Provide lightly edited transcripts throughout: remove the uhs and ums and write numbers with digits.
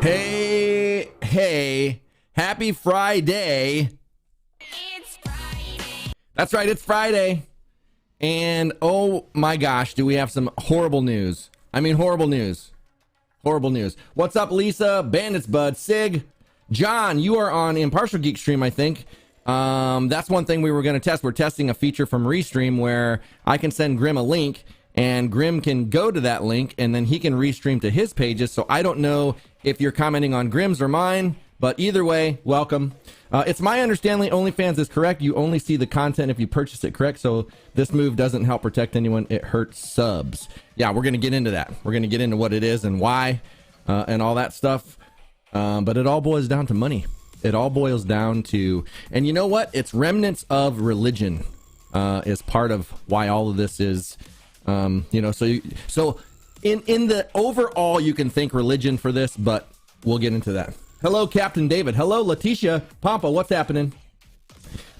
Hey, happy Friday. It's Friday. That's right, it's Friday. And oh my gosh, do we have some horrible news. I mean, horrible news. Horrible news. What's up, Lisa, Bandits Bud, Sig, John, you are on Impartial Geek Stream, I think. That's one thing we were going to test. We're testing a feature from Restream where I can send Grim a link and Grim can go to that link and then he can restream to his pages. So I don't know if you're commenting on Grim's or mine, but either way, welcome. It's my understanding OnlyFans is correct. You only see the content if you purchase it, correct? So this move doesn't help protect anyone. It hurts subs. Yeah, we're going to get into that. We're going to get into what it is and why and all that stuff. But it all boils down to money. It all boils down to, and you know what? It's remnants of religion is part of why all of this is, so in the overall, you can thank religion for this, but we'll get into that. Hello, Captain David. Hello, Letitia. Pampa, what's happening?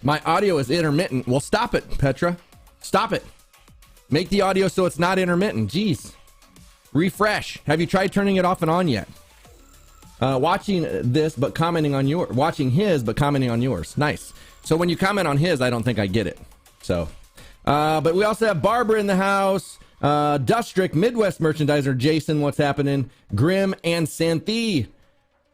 My audio is intermittent. Well, stop it, Petra. Stop it. Make the audio so it's not intermittent. Jeez. Refresh. Have you tried turning it off and on yet? Watching this, but commenting on your, watching his, but commenting on yours. Nice. So when you comment on his, I don't think I get it. So, but we also have Barbara in the house, Dustrick, Midwest Merchandiser, Jason, what's happening? Grim and Santhi.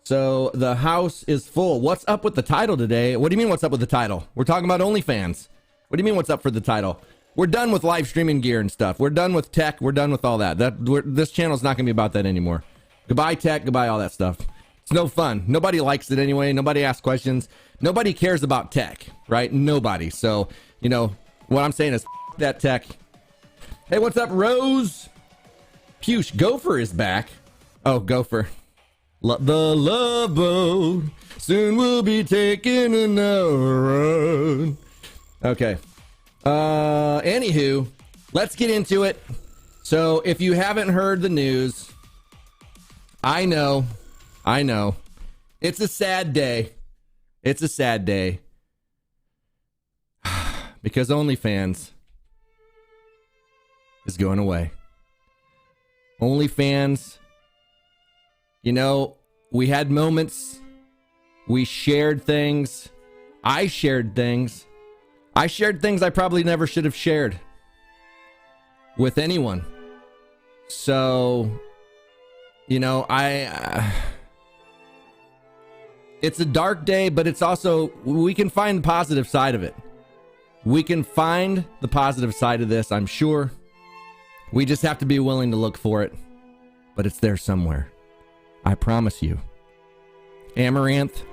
So the house is full. What's up with the title today? What do you mean what's up with the title? We're talking about OnlyFans. What do you mean what's up for the title? We're done with live streaming gear and stuff. We're done with tech. We're done with all that. This channel's not going to be about that anymore. Goodbye tech, goodbye all that stuff. It's no fun. Nobody likes it anyway. Nobody asks questions. Nobody cares about tech, right? Nobody. So, you know, what I'm saying is that tech. Hey, what's up, Rose? Push, Gopher is back. Oh, Gopher. The love boat soon will be taking another run. Okay. Anywho, let's get into it. So if you haven't heard the news, I know. It's a sad day. It's a sad day. Because OnlyFans is going away. OnlyFans, you know, we had moments. We shared things. I shared things. I shared things I probably never should have shared with anyone. So, you know, it's a dark day, but it's also, we can find the positive side of it. We can find the positive side of this, I'm sure. We just have to be willing to look for it. But it's there somewhere. I promise you. Amaranth,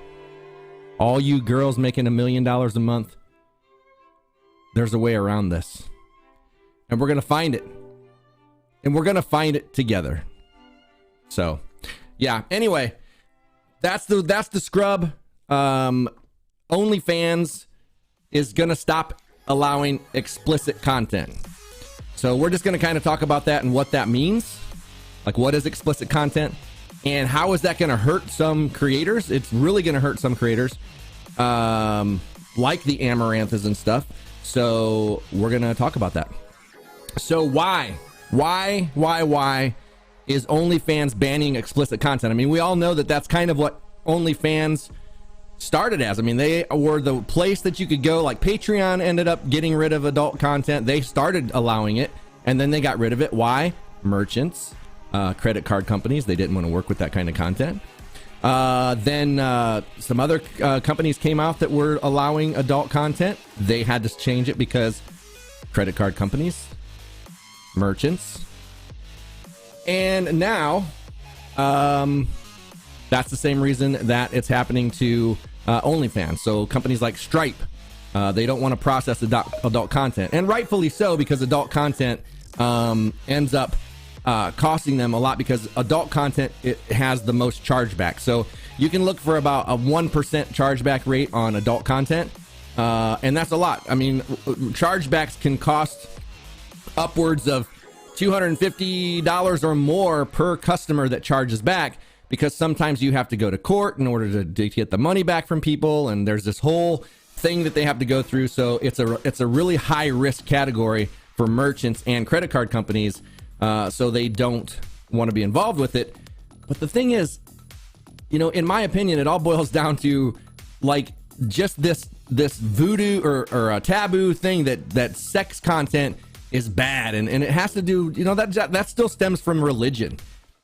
all you girls making $1 million a month, there's a way around this. And we're going to find it. And we're going to find it together. So, yeah. Anyway, that's the scrub. OnlyFans is going to stop allowing explicit content. So we're just going to kind of talk about that and what that means. Like, what is explicit content? And how is that going to hurt some creators? It's really going to hurt some creators. Like the Amaranths and stuff. So we're going to talk about that. So why is OnlyFans banning explicit content? I mean, we all know that that's kind of what OnlyFans started as. I mean, they were the place that you could go. Like Patreon ended up getting rid of adult content. They started allowing it and then they got rid of it. Why? Merchants, credit card companies, they didn't want to work with that kind of content. Then some other companies came out that were allowing adult content. They had to change it because credit card companies, merchants, and now that's the same reason that it's happening to OnlyFans. So companies like Stripe, they don't want to process adult content, and rightfully so, because adult content ends up costing them a lot, because adult content, it has the most chargeback. So you can look for about a 1% chargeback rate on adult content, and that's a lot. I mean, chargebacks can cost upwards of $250 or more per customer that charges back, because sometimes you have to go to court in order to get the money back from people, and there's this whole thing that they have to go through. So it's a really high risk category for merchants and credit card companies, so they don't want to be involved with it. But the thing is, you know, in my opinion, it all boils down to like just this voodoo or a taboo thing that sex content is bad, and it has to do, you know, that still stems from religion,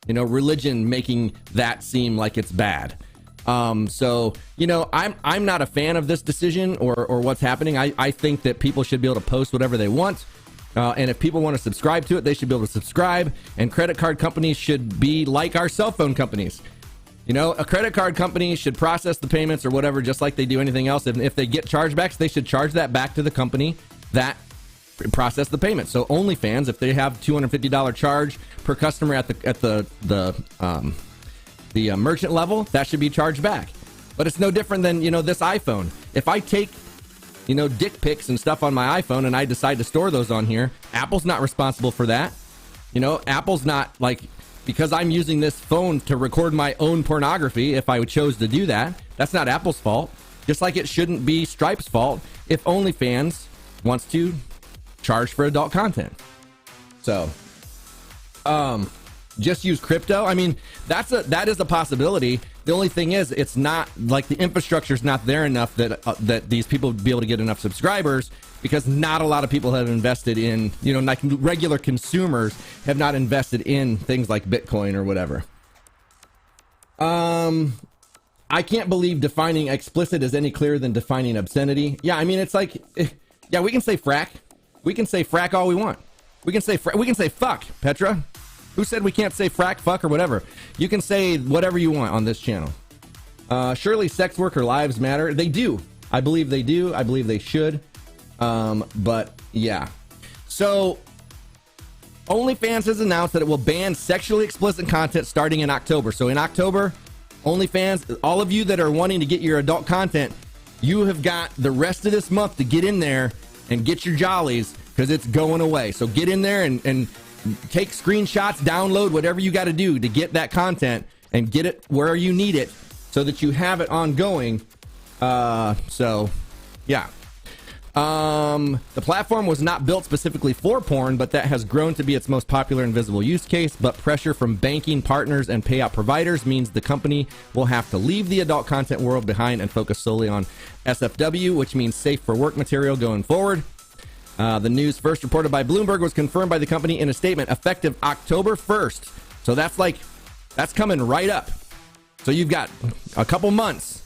you know, religion making that seem like it's bad. So, you know, I'm not a fan of this decision or what's happening. I think that people should be able to post whatever they want. And if people want to subscribe to it, they should be able to subscribe. And credit card companies should be like our cell phone companies. You know, a credit card company should process the payments or whatever, just like they do anything else. And if they get chargebacks, they should charge that back to the company that processed the payment. So OnlyFans, if they have $250 charge per customer at the merchant level, that should be charged back. But it's no different than, you know, this iPhone. If I take, you know, dick pics and stuff on my iPhone and I decide to store those on here, Apple's not responsible for that. You know, Apple's not like, because I'm using this phone to record my own pornography, if I chose to do that, that's not Apple's fault. Just like it shouldn't be Stripe's fault if OnlyFans wants to charge for adult content. So, just use crypto. I mean, that is a possibility. The only thing is, it's not like the infrastructure is not there enough that these people would be able to get enough subscribers, because not a lot of people have invested in, you know, like regular consumers have not invested in things like Bitcoin or whatever. I can't believe defining explicit is any clearer than defining obscenity. Yeah, I mean, it's like, yeah, we can say frack. We can say frack all we want. We can say fuck, Petra. Who said we can't say frack, fuck, or whatever? You can say whatever you want on this channel. Surely sex worker lives matter. They do. I believe they do. I believe they should. But yeah. So OnlyFans has announced that it will ban sexually explicit content starting in October. So in October, OnlyFans, all of you that are wanting to get your adult content, you have got the rest of this month to get in there and get your jollies, because it's going away. So get in there and take screenshots, download whatever you got to do to get that content and get it where you need it so that you have it ongoing. So yeah. The platform was not built specifically for porn, but that has grown to be its most popular and visible use case. But pressure from banking partners and payout providers means the company will have to leave the adult content world behind and focus solely on SFW, which means safe for work material going forward. The news, first reported by Bloomberg, was confirmed by the company in a statement effective October 1st. So that's coming right up. So you've got a couple months.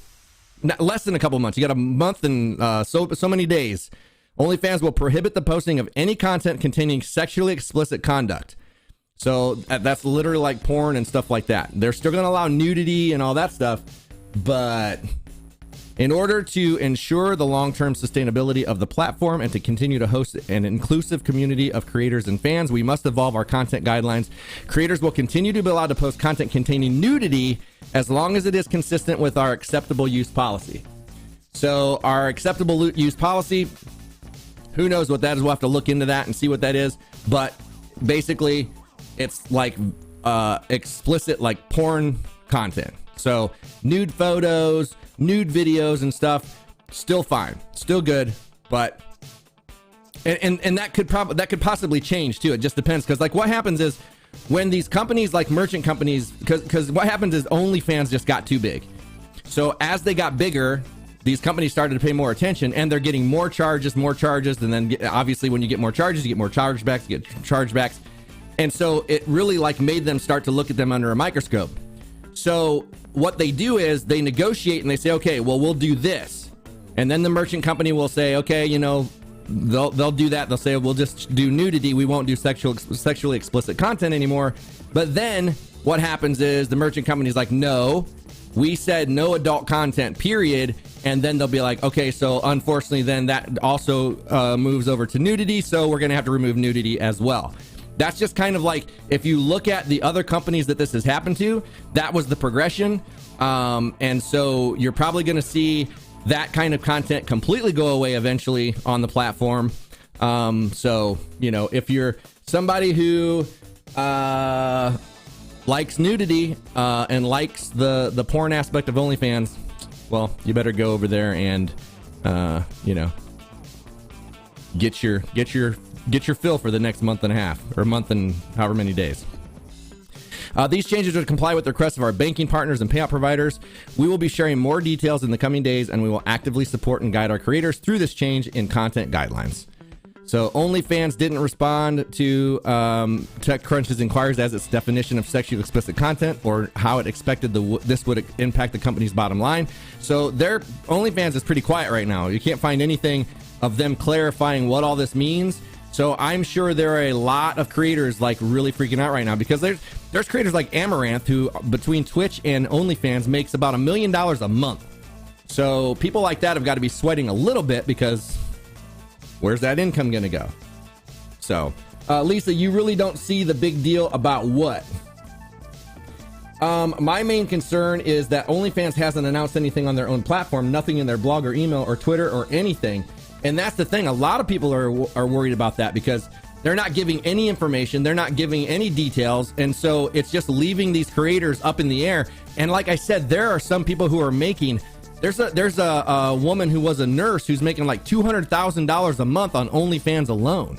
Less than a couple months. You got a month and so many days. OnlyFans will prohibit the posting of any content containing sexually explicit conduct. So that's literally like porn and stuff like that. They're still going to allow nudity and all that stuff, but in order to ensure the long-term sustainability of the platform and to continue to host an inclusive community of creators and fans, we must evolve our content guidelines. Creators will continue to be allowed to post content containing nudity as long as it is consistent with our acceptable use policy. So our acceptable use policy, who knows what that is? We'll have to look into that and see what that is. But basically, it's like explicit, like porn content. So nude photos, nude videos and stuff, still fine, still good, but and that could possibly change too. It just depends, because like what happens is when these companies like merchant companies, because what happens is OnlyFans just got too big. So as they got bigger, these companies started to pay more attention, and they're getting more charges, and then obviously when you get more charges, you get more chargebacks, you get chargebacks, and so it really like made them start to look at them under a microscope. So what they do is they negotiate and they say, okay, well, we'll do this. And then the merchant company will say, okay, you know, they'll do that. They'll say, we'll just do nudity. We won't do sexually explicit content anymore. But then what happens is the merchant company's like, no, we said no adult content, period. And then they'll be like, okay, so unfortunately then that also moves over to nudity. So we're going to have to remove nudity as well. That's just kind of like, if you look at the other companies that this has happened to, that was the progression. And so you're probably going to see that kind of content completely go away eventually on the platform. So, you know, if you're somebody who likes nudity and likes the porn aspect of OnlyFans, well, you better go over there and, you know, get your fill for the next month and a half, or month and however many days. These changes would comply with the requests of our banking partners and payout providers. We will be sharing more details in the coming days, and we will actively support and guide our creators through this change in content guidelines. So OnlyFans didn't respond to TechCrunch's inquiries as its definition of sexually explicit content or how it expected this would impact the company's bottom line. So their OnlyFans is pretty quiet right now. You can't find anything of them clarifying what all this means. So I'm sure there are a lot of creators like really freaking out right now, because there's creators like Amaranth who between Twitch and OnlyFans makes about $1 million a month. So people like that have got to be sweating a little bit, because where's that income going to go? So, Lisa, you really don't see the big deal about what? My main concern is that OnlyFans hasn't announced anything on their own platform, nothing in their blog or email or Twitter or anything. And that's the thing. A lot of people are worried about that, because they're not giving any information. They're not giving any details. And so it's just leaving these creators up in the air. And like I said, there are some people who are making... There's a woman who was a nurse who's making like $200,000 a month on OnlyFans alone.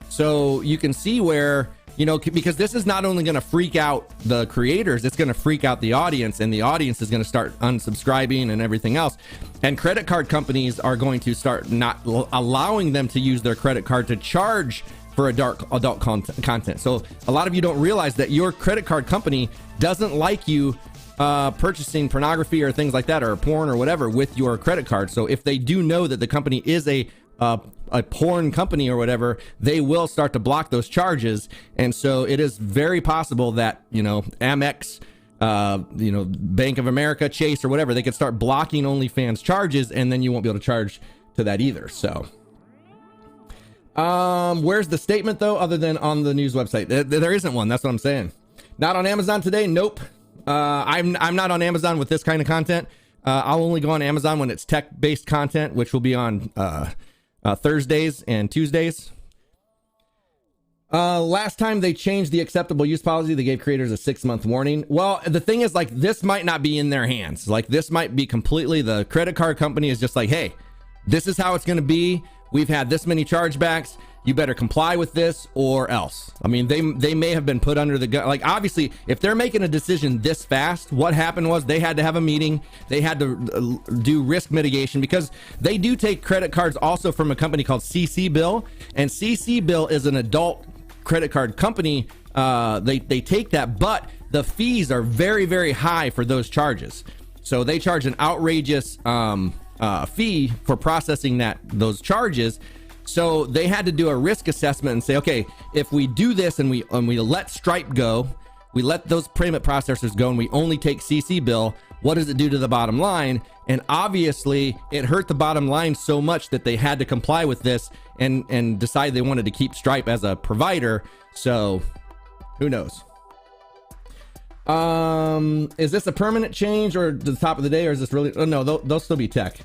So you can see where, you know, because this is not only going to freak out the creators, it's going to freak out the audience, and the audience is going to start unsubscribing and everything else. And credit card companies are going to start not allowing them to use their credit card to charge for adult content. So a lot of you don't realize that your credit card company doesn't like you purchasing pornography or things like that, or porn or whatever, with your credit card. So if they do know that the company is a porn company or whatever, they will start to block those charges. And so it is very possible that, you know, Amex, you know, Bank of America, Chase, or whatever, they could start blocking OnlyFans charges, and then you won't be able to charge to that either. So where's the statement though, other than on the news website? There isn't one. That's what I'm saying. Not on Amazon today. Nope. I'm not on Amazon with this kind of content. I'll only go on Amazon when it's tech-based content, which will be on Thursdays and Tuesdays. Last time they changed the acceptable use policy, they gave creators a 6-month warning. Well, the thing is, like, this might not be in their hands. Like, this might be completely, the credit card company is just like, hey, this is how it's going to be. We've had this many chargebacks. You better comply with this or else. I mean, they may have been put under the gun. Like, obviously, if they're making a decision this fast, what happened was they had to have a meeting. They had to do risk mitigation, because they do take credit cards also from a company called CC Bill. And CC Bill is an adult credit card company. They take that, but the fees are very, very high for those charges. So they charge an outrageous fee for processing those charges. So they had to do a risk assessment and say, okay, if we do this and we let Stripe go, we let those payment processors go, and we only take CC Bill, what does it do to the bottom line? And obviously it hurt the bottom line so much that they had to comply with this and decide they wanted to keep Stripe as a provider. So who knows? Is this a permanent change or the top of the day, or is this really... Oh no, they'll still be tech.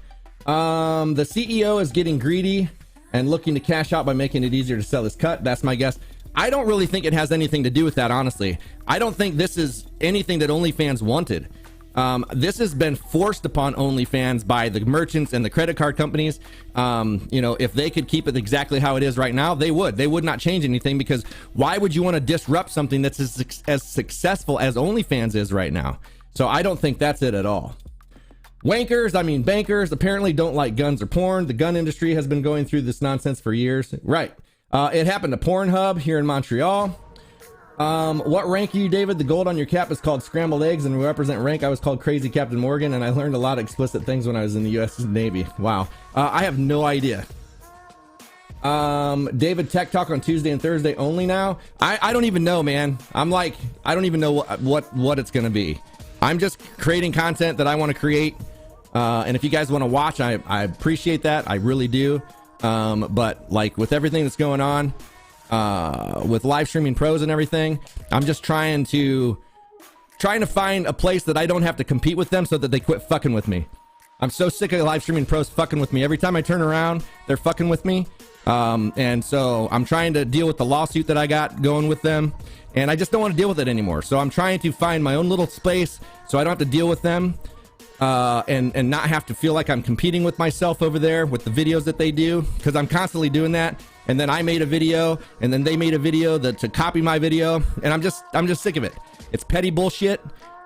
The CEO is getting greedy and looking to cash out by making it easier to sell his cut. That's my guess. I don't really think it has anything to do with that, honestly. I don't think this is anything that OnlyFans wanted. This has been forced upon OnlyFans by the merchants and the credit card companies. You know, if they could keep it exactly how it is right now, they would not change anything, because why would you want to disrupt something that's as successful as OnlyFans is right now? So I don't think that's it at all. Bankers apparently don't like guns or porn. The gun industry has been going through this nonsense for years. Right. It happened to Pornhub here in Montreal. What rank are you, David? The gold on your cap is called scrambled eggs, and we represent rank. I was called Crazy Captain Morgan, and I learned a lot of explicit things when I was in the U.S. Navy. Wow. I have no idea. David, Tech Talk on Tuesday and Thursday only now. I don't even know, man. I'm like, I don't even know what it's going to be. I'm just creating content that I want to create. And if you guys want to watch, I appreciate that. I really do. But like with everything that's going on, with live streaming pros and everything, I'm just trying to find a place that I don't have to compete with them so that they quit fucking with me. I'm so sick of live streaming pros fucking with me. Every time I turn around, they're fucking with me. And so I'm trying to deal with the lawsuit that I got going with them, and I just don't want to deal with it anymore. So I'm trying to find my own little space so I don't have to deal with them. And not have to feel like I'm competing with myself over there with the videos that they do, because I'm constantly doing that. And then I made a video, and then they made a video to copy my video, and I'm just sick of it. It's petty bullshit,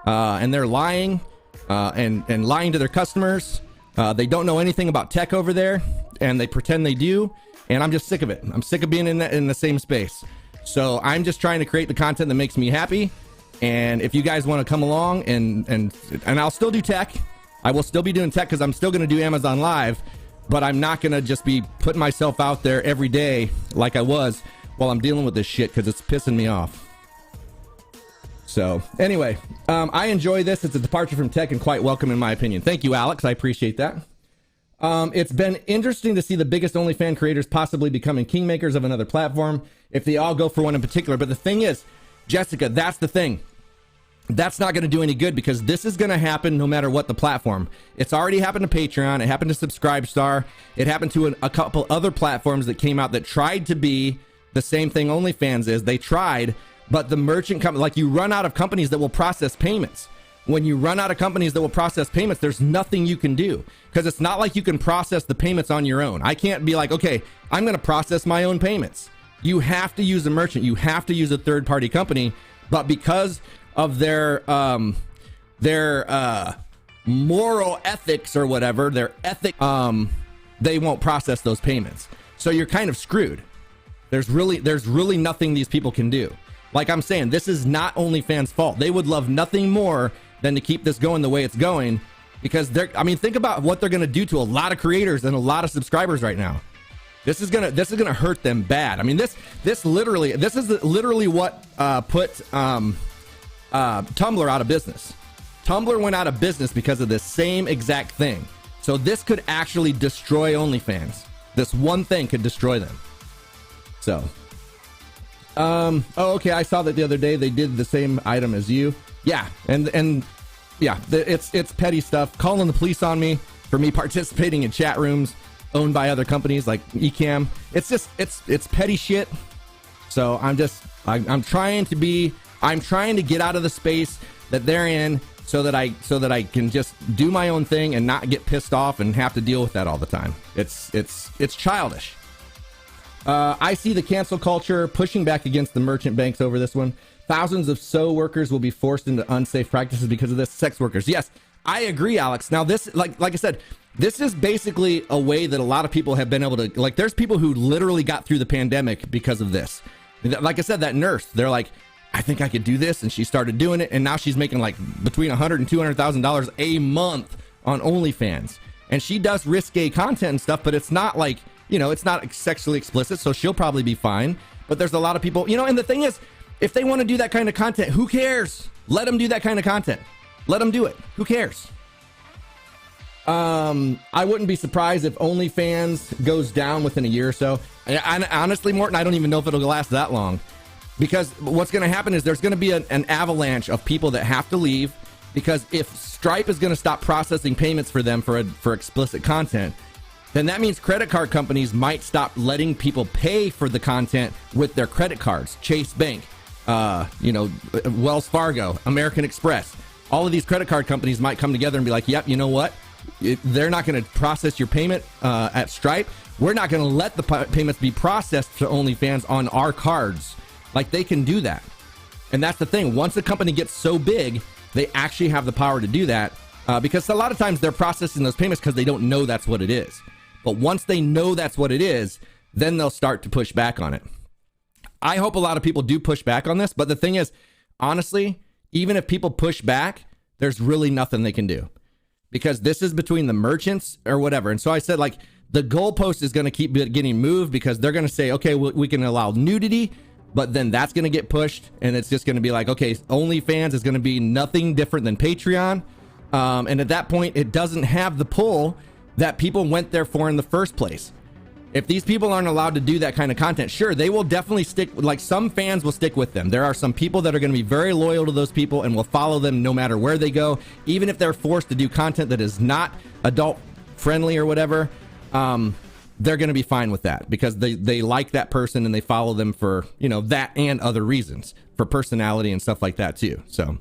and they're lying, and lying to their customers. They don't know anything about tech over there, and they pretend they do. And I'm just sick of it. I'm sick of being in the same space. So I'm just trying to create the content that makes me happy. And if you guys want to come along, and I'll still do tech. I will still be doing tech because I'm still going to do Amazon Live, but I'm not going to just be putting myself out there every day like I was while I'm dealing with this shit, because it's pissing me off. So anyway, I enjoy this. It's a departure from tech and quite welcome in my opinion. Thank you, Alex. I appreciate that. It's been interesting to see the biggest OnlyFans creators possibly becoming kingmakers of another platform if they all go for one in particular. But the thing is, Jessica, that's the thing. That's not going to do any good, because this is going to happen no matter what the platform. It's already happened to Patreon. It happened to Subscribestar. It happened to a couple other platforms that came out that tried to be the same thing OnlyFans is. They tried, but the merchant company, like, you run out of companies that will process payments. When you run out of companies that will process payments, there's nothing you can do, because it's not like you can process the payments on your own. I can't be like, okay, I'm going to process my own payments. You have to use a merchant. You have to use a third-party company, but because of their moral ethics or whatever, their ethic, they won't process those payments. So you're kind of screwed. There's really nothing these people can do. Like I'm saying, this is not OnlyFans' fault. They would love nothing more than to keep this going the way it's going, because think about what they're gonna do to a lot of creators and a lot of subscribers right now. This is gonna hurt them bad. I mean, this is literally what put Tumblr out of business. Tumblr went out of business because of this same exact thing. So this could actually destroy OnlyFans. This one thing could destroy them. So, oh, okay. I saw that the other day they did the same item as you. Yeah, and yeah, it's petty stuff. Calling the police on me for me participating in chat rooms owned by other companies like Ecamm. It's just it's petty shit. So I'm trying to get out of the space that they're in, so that I can just do my own thing and not get pissed off and have to deal with that all the time. It's childish. I see the cancel culture pushing back against the merchant banks over this one. Thousands of sew workers will be forced into unsafe practices because of this. Sex workers. Yes, I agree, Alex. Now this, like I said, this is basically a way that a lot of people have been able to, like, there's people who literally got through the pandemic because of this. Like I said, that nurse, they're like, I think I could do this, and she started doing it, and now she's making like between $100,000 and $200,000 a month on OnlyFans, and she does risque content and stuff, but it's not like, it's not sexually explicit, so she'll probably be fine. But there's a lot of people, and the thing is, if they want to do that kind of content, who cares? Let them do that kind of content. Let them do it. Who cares? I wouldn't be surprised if OnlyFans goes down within a year or so. And honestly, Morton, I don't even know if it'll last that long, because what's going to happen is there's going to be an avalanche of people that have to leave, because if Stripe is going to stop processing payments for them for explicit content, then that means credit card companies might stop letting people pay for the content with their credit cards. Chase Bank, Wells Fargo, American Express, all of these credit card companies might come together and be like, yep, you know what? They're not going to process your payment at Stripe. We're not going to let the payments be processed to OnlyFans on our cards. Like, they can do that. And that's the thing. Once a company gets so big, they actually have the power to do that, because a lot of times they're processing those payments because they don't know that's what it is. But once they know that's what it is, then they'll start to push back on it. I hope a lot of people do push back on this. But the thing is, honestly, even if people push back, there's really nothing they can do, because this is between the merchants or whatever. And so I said, like, the goalpost is going to keep getting moved, because they're going to say, okay, we can allow nudity, but then that's going to get pushed, and it's just going to be like, okay, OnlyFans is going to be nothing different than Patreon. And at that point, it doesn't have the pull that people went there for in the first place. If these people aren't allowed to do that kind of content, sure, they will definitely stick, like, some fans will stick with them. There are some people that are going to be very loyal to those people and will follow them no matter where they go, even if they're forced to do content that is not adult friendly or whatever. They're going to be fine with that, because they like that person and they follow them for, that and other reasons, for personality and stuff like that too. So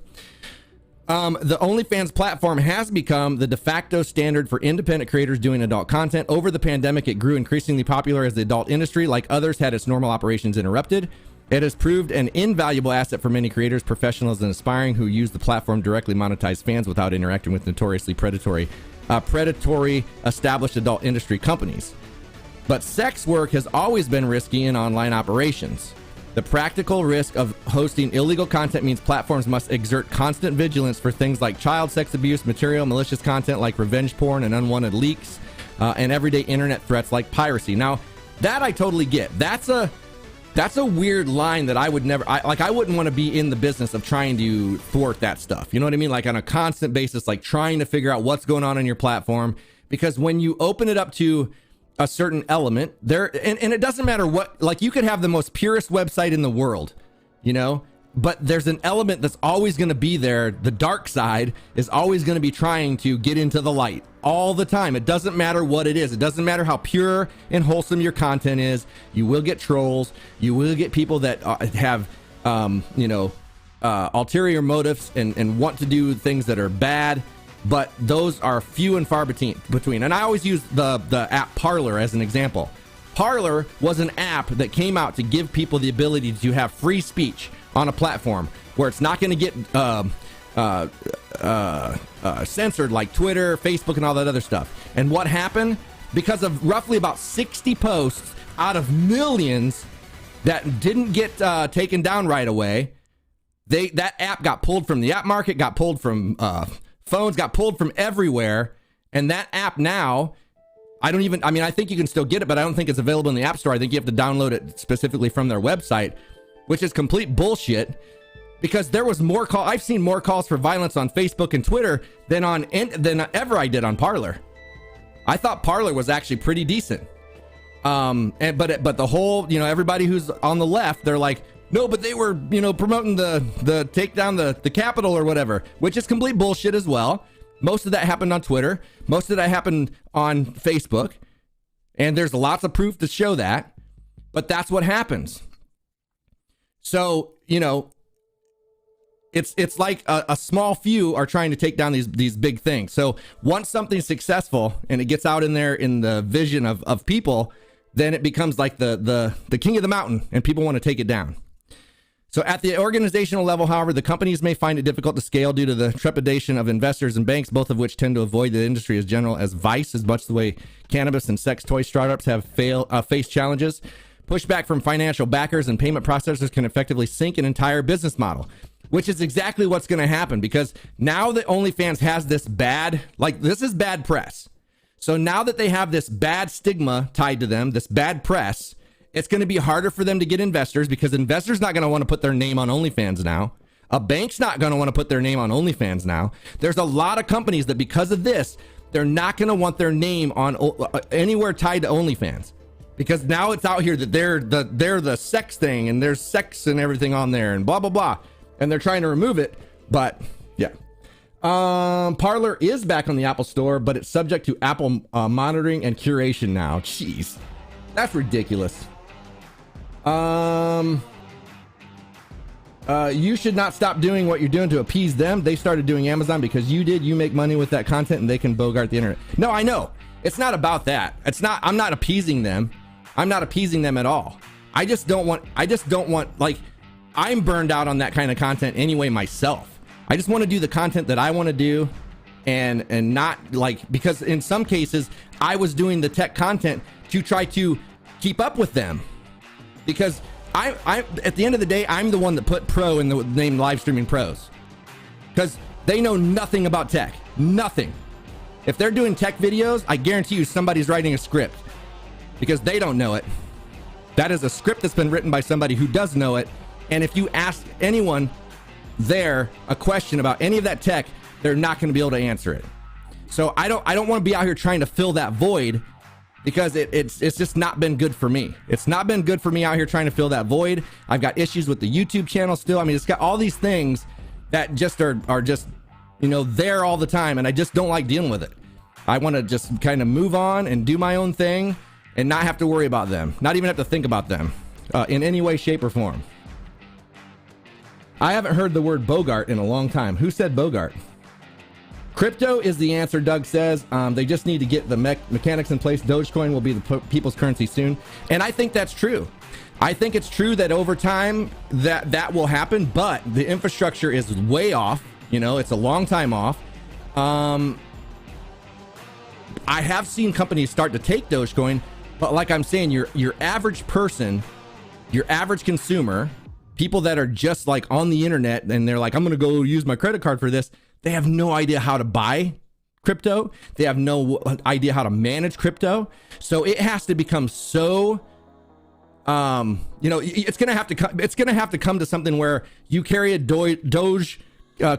the OnlyFans platform has become the de facto standard for independent creators doing adult content. Over the pandemic, it grew increasingly popular as the adult industry, like others, had its normal operations interrupted. It has proved an invaluable asset for many creators, professionals, and aspiring who use the platform to directly monetize fans without interacting with notoriously predatory established adult industry companies. But sex work has always been risky in online operations. The practical risk of hosting illegal content means platforms must exert constant vigilance for things like child sex abuse material, malicious content like revenge porn and unwanted leaks, and everyday internet threats like piracy. Now, that I totally get. That's a weird line that I would never, I wouldn't want to be in the business of trying to thwart that stuff. You know what I mean? Like on a constant basis, like trying to figure out what's going on your platform. Because when you open it up to a certain element there, and it doesn't matter what, like you could have the most purest website in the world, you know, but there's an element that's always going to be there. The dark side is always going to be trying to get into the light all the time. It doesn't matter what it is. It doesn't matter how pure and wholesome your content is. You will get trolls. You will get people that have, ulterior motives and want to do things that are bad. But those are few and far between. And I always use the app Parler as an example. Parler was an app that came out to give people the ability to have free speech on a platform where it's not going to get censored like Twitter, Facebook, and all that other stuff. And what happened? Because of roughly about 60 posts out of millions that didn't get taken down right away, that app got pulled from the app market, got pulled from phones, got pulled from everywhere. And that app now, I think you can still get it, but I don't think it's available in the App Store. I think you have to download it specifically from their website, which is complete bullshit. Because there was more call. I've seen more calls for violence on Facebook and Twitter than ever I did on Parler. I thought Parler was actually pretty decent. But the whole, everybody who's on the left, they're like, no, but they were, promoting the take down the Capitol or whatever, which is complete bullshit as well. Most of that happened on Twitter. Most of that happened on Facebook. And there's lots of proof to show that. But that's what happens. So, it's like a small few are trying to take down these big things. So once something's successful and it gets out in there in the vision of people, then it becomes like the king of the mountain and people want to take it down. So at the organizational level, however, the companies may find it difficult to scale due to the trepidation of investors and banks, both of which tend to avoid the industry as general as vice, as much the way cannabis and sex toy startups have faced challenges. Pushback from financial backers and payment processors can effectively sink an entire business model, which is exactly what's going to happen, because now that OnlyFans has this this is bad press. So now that they have this bad stigma tied to them, this bad press, it's going to be harder for them to get investors, because investors not going to want to put their name on OnlyFans now. A bank's not going to want to put their name on OnlyFans now. There's a lot of companies that because of this, they're not going to want their name on anywhere tied to OnlyFans, because now it's out here that they're the sex thing and there's sex and everything on there and blah, blah, blah. And they're trying to remove it. But yeah. Parler is back on the Apple Store, but it's subject to Apple monitoring and curation now. Jeez, that's ridiculous. You should not stop doing what you're doing to appease them. They started doing Amazon because you did. You make money with that content and they can bogart the internet. No, I know. It's not about that. I'm not appeasing them. I'm not appeasing them at all. I just don't want, like, I'm burned out on that kind of content anyway myself. I just want to do the content that I want to do and not like, because in some cases I was doing the tech content to try to keep up with them, because I at the end of the day, I'm the one that put pro in the name Live Streaming Pros, because they know nothing about tech, nothing. If they're doing tech videos, I guarantee you somebody's writing a script, because they don't know it. That is a script that's been written by somebody who does know it. And if you ask anyone there a question about any of that tech, they're not going to be able to answer it. So I don't want to be out here trying to fill that void, because it's just not been good for me. It's not been good for me out here trying to fill that void. I've got issues with the YouTube channel still. I mean, it's got all these things that just are just, there all the time. And I just don't like dealing with it. I want to just kind of move on and do my own thing and not have to worry about them. Not even have to think about them in any way, shape, or form. I haven't heard the word Bogart in a long time. Who said Bogart? Crypto is the answer, Doug says. They just need to get the mechanics in place. Dogecoin will be the people's currency soon. And I think that's true. I think it's true that over time that will happen, but the infrastructure is way off. You know, it's a long time off. I have seen companies start to take Dogecoin, but like I'm saying, your average person, your average consumer, people that are just like on the internet and they're like, I'm going to go use my credit card for this. They have no idea how to buy crypto. They have no idea how to manage crypto. So it has to become so, you know, it's going to have to come to something where you carry a Doge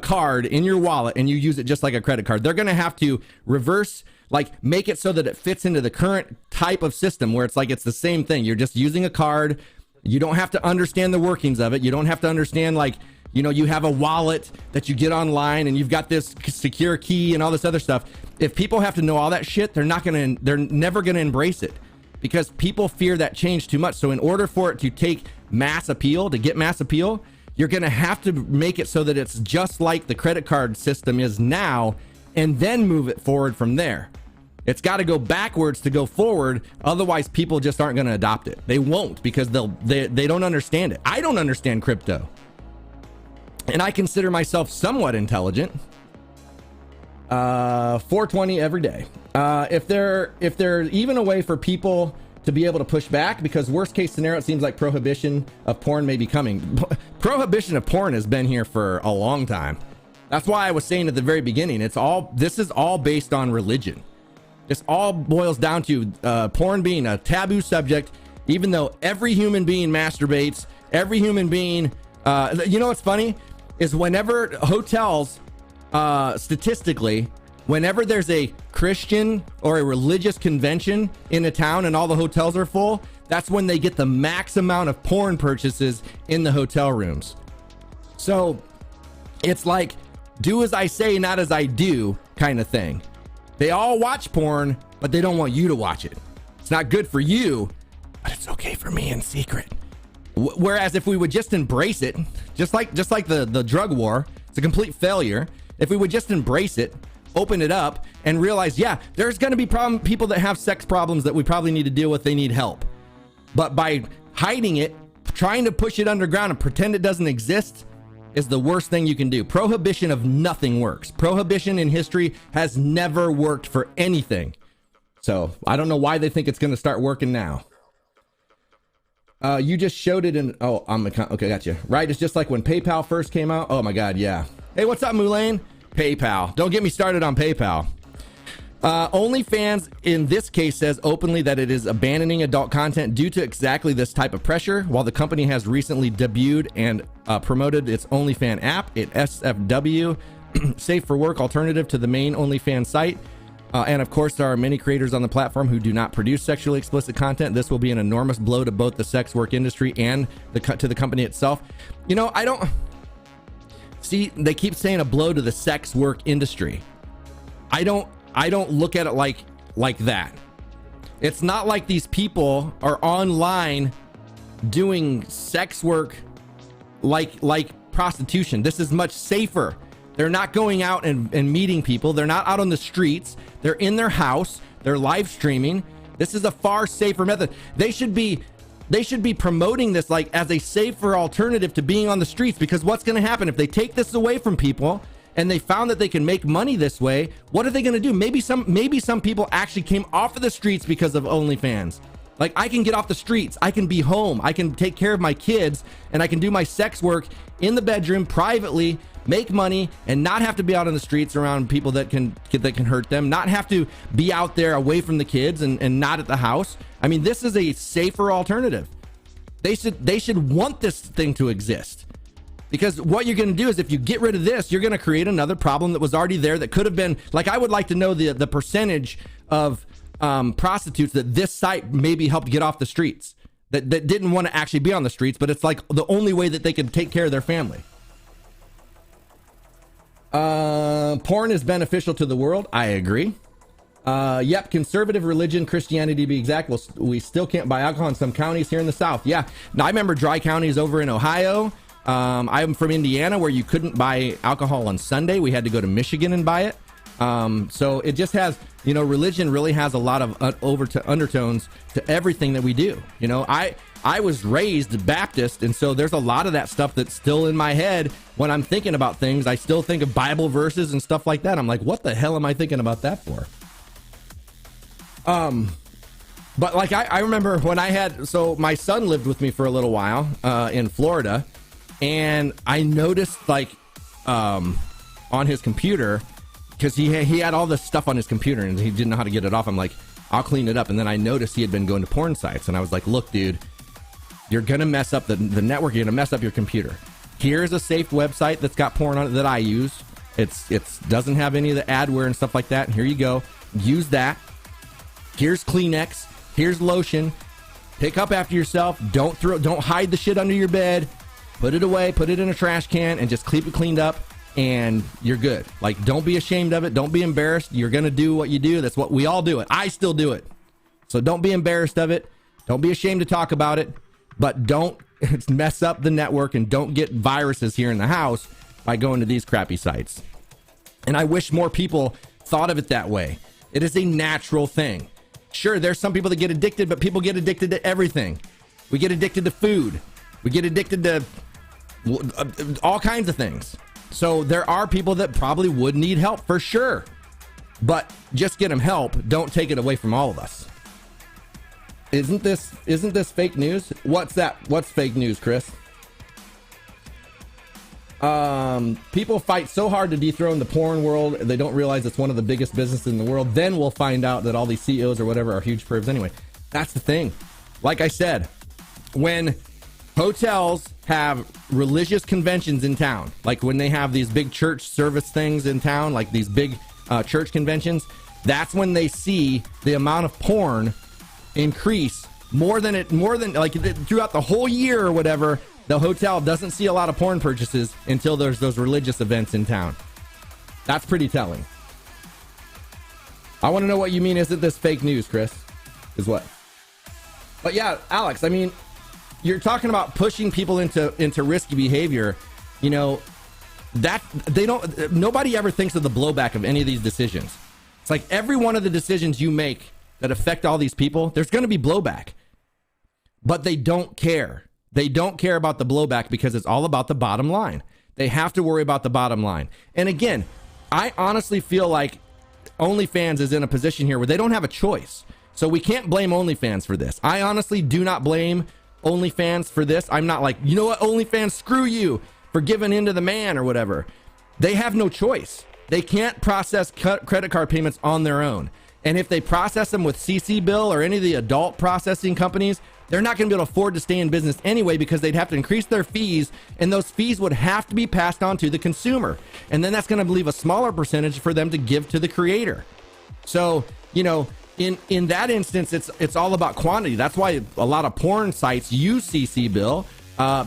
card in your wallet and you use it just like a credit card. They're going to have to reverse, like make it so that it fits into the current type of system where it's like it's the same thing. You're just using a card. You don't have to understand the workings of it. You don't have to understand, like, you know, you have a wallet that you get online and you've got this secure key and all this other stuff. If people have to know all that shit, they're never going to embrace it because people fear that change too much. So in order for it to take mass appeal, to get mass appeal, you're going to have to make it so that it's just like the credit card system is now and then move it forward from there. It's got to go backwards to go forward. Otherwise, people just aren't going to adopt it. They won't because they don't understand it. I don't understand crypto. And I consider myself somewhat intelligent. 420 every day. If there's even a way for people to be able to push back, because worst case scenario, it seems like prohibition of porn may be coming. Prohibition of porn has been here for a long time. That's why I was saying at the very beginning, this is all based on religion. This all boils down to porn being a taboo subject, even though every human being masturbates, every human being, you know what's funny is whenever hotels, statistically, whenever there's a Christian or a religious convention in a town and all the hotels are full, that's when they get the max amount of porn purchases in the hotel rooms. So it's like, do as I say, not as I do kind of thing. They all watch porn, but they don't want you to watch it. It's not good for you, but it's okay for me in secret. Whereas if we would just embrace it, just like the drug war, it's a complete failure. If we would just embrace it, open it up, and realize, yeah, there's going to be people that have sex problems that we probably need to deal with. They need help. But by hiding it, trying to push it underground and pretend it doesn't exist is the worst thing you can do. Prohibition of nothing works. Prohibition in history has never worked for anything. So I don't know why they think it's going to start working now. You just showed it in, okay, gotcha. Right, it's just like when PayPal first came out. Oh my God, yeah. Hey, what's up, Moulane? PayPal. Don't get me started on PayPal. OnlyFans in this case says openly that it is abandoning adult content due to exactly this type of pressure. While the company has recently debuted and promoted its OnlyFans app, it SFW, safe for work alternative to the main OnlyFans site. And of course, there are many creators on the platform who do not produce sexually explicit content. This will be an enormous blow to both the sex work industry and to the company itself. You know, I don't see, they keep saying a blow to the sex work industry. I don't look at it like that. It's not like these people are online doing sex work like prostitution. This is much safer. They're not going out and meeting people. They're not out on the streets. They're in their house. They're live streaming. This is a far safer method. They should be promoting this like as a safer alternative to being on the streets, because what's going to happen if they take this away from people and they found that they can make money this way? What are they going to do? Maybe some people actually came off of the streets because of OnlyFans. Like, I can get off the streets. I can be home. I can take care of my kids, and I can do my sex work in the bedroom privately, make money, and not have to be out on the streets around people that can hurt them, not have to be out there away from the kids and not at the house. I mean, this is a safer alternative. They should want this thing to exist, because what you're going to do is, if you get rid of this, you're going to create another problem that was already there that could have been, like, I would like to know the percentage of prostitutes that this site maybe helped get off the streets, that didn't want to actually be on the streets, but it's like the only way that they could take care of their family. Porn is beneficial to the world. I agree. Yep. Conservative religion, Christianity to be exact. Well, we still can't buy alcohol in some counties here in the South. Yeah. Now, I remember dry counties over in Ohio. I'm from Indiana, where you couldn't buy alcohol on Sunday. We had to go to Michigan and buy it. So it just has, religion really has a lot of undertones to everything that we do. I I was raised Baptist, and so there's a lot of that stuff that's still in my head when I'm thinking about things. I still think of Bible verses and stuff like that. I'm like, what the hell am I thinking about that for? But like I remember when so my son lived with me for a little while in Florida, and I noticed like on his computer, because he had all this stuff on his computer and he didn't know how to get it off. I'm like, I'll clean it up. And then I noticed he had been going to porn sites, and I was like, look, dude, you're gonna mess up the network. You're gonna mess up your computer. Here's a safe website that's got porn on it that I use. It's doesn't have any of the adware and stuff like that. Here you go. Use that. Here's Kleenex. Here's lotion. Pick up after yourself. Don't hide the shit under your bed. Put it away. Put it in a trash can and just keep it cleaned up, and you're good. Like, don't be ashamed of it. Don't be embarrassed. You're gonna do what you do. That's what we all do it. I still do it. So don't be embarrassed of it. Don't be ashamed to talk about it. But don't mess up the network, and don't get viruses here in the house by going to these crappy sites. And I wish more people thought of it that way. It is a natural thing. Sure, there's some people that get addicted, but people get addicted to everything. We get addicted to food. We get addicted to all kinds of things. So there are people that probably would need help for sure. But just get them help. Don't take it away from all of us. Isn't this fake news? What's that? What's fake news, Chris? People fight so hard to dethrone the porn world, they don't realize it's one of the biggest businesses in the world. Then we'll find out that all these CEOs or whatever are huge pervs anyway. That's the thing. Like I said, when hotels have religious conventions in town, like when they have these big church service things in town, like these big church conventions, that's when they see the amount of porn increase more than like throughout the whole year or whatever. The hotel doesn't see a lot of porn purchases until there's those religious events in town. That's pretty telling. I want to know what you mean. Isn't this fake news, Chris? Is what? But yeah, Alex, I mean, you're talking about pushing people into risky behavior. You know, that nobody ever thinks of the blowback of any of these decisions. It's like every one of the decisions you make that affect all these people, there's going to be blowback. But they don't care. They don't care about the blowback because it's all about the bottom line. They have to worry about the bottom line. And again, I honestly feel like OnlyFans is in a position here where they don't have a choice. So we can't blame OnlyFans for this. I honestly do not blame OnlyFans for this. I'm not like, you know what, OnlyFans, screw you for giving in to the man or whatever. They have no choice. They can't process credit card payments on their own. And if they process them with CC Bill or any of the adult processing companies, they're not going to be able to afford to stay in business anyway, because they'd have to increase their fees, and those fees would have to be passed on to the consumer. And then that's going to leave a smaller percentage for them to give to the creator. So, you know, in that instance, it's all about quantity. That's why a lot of porn sites use CC Bill,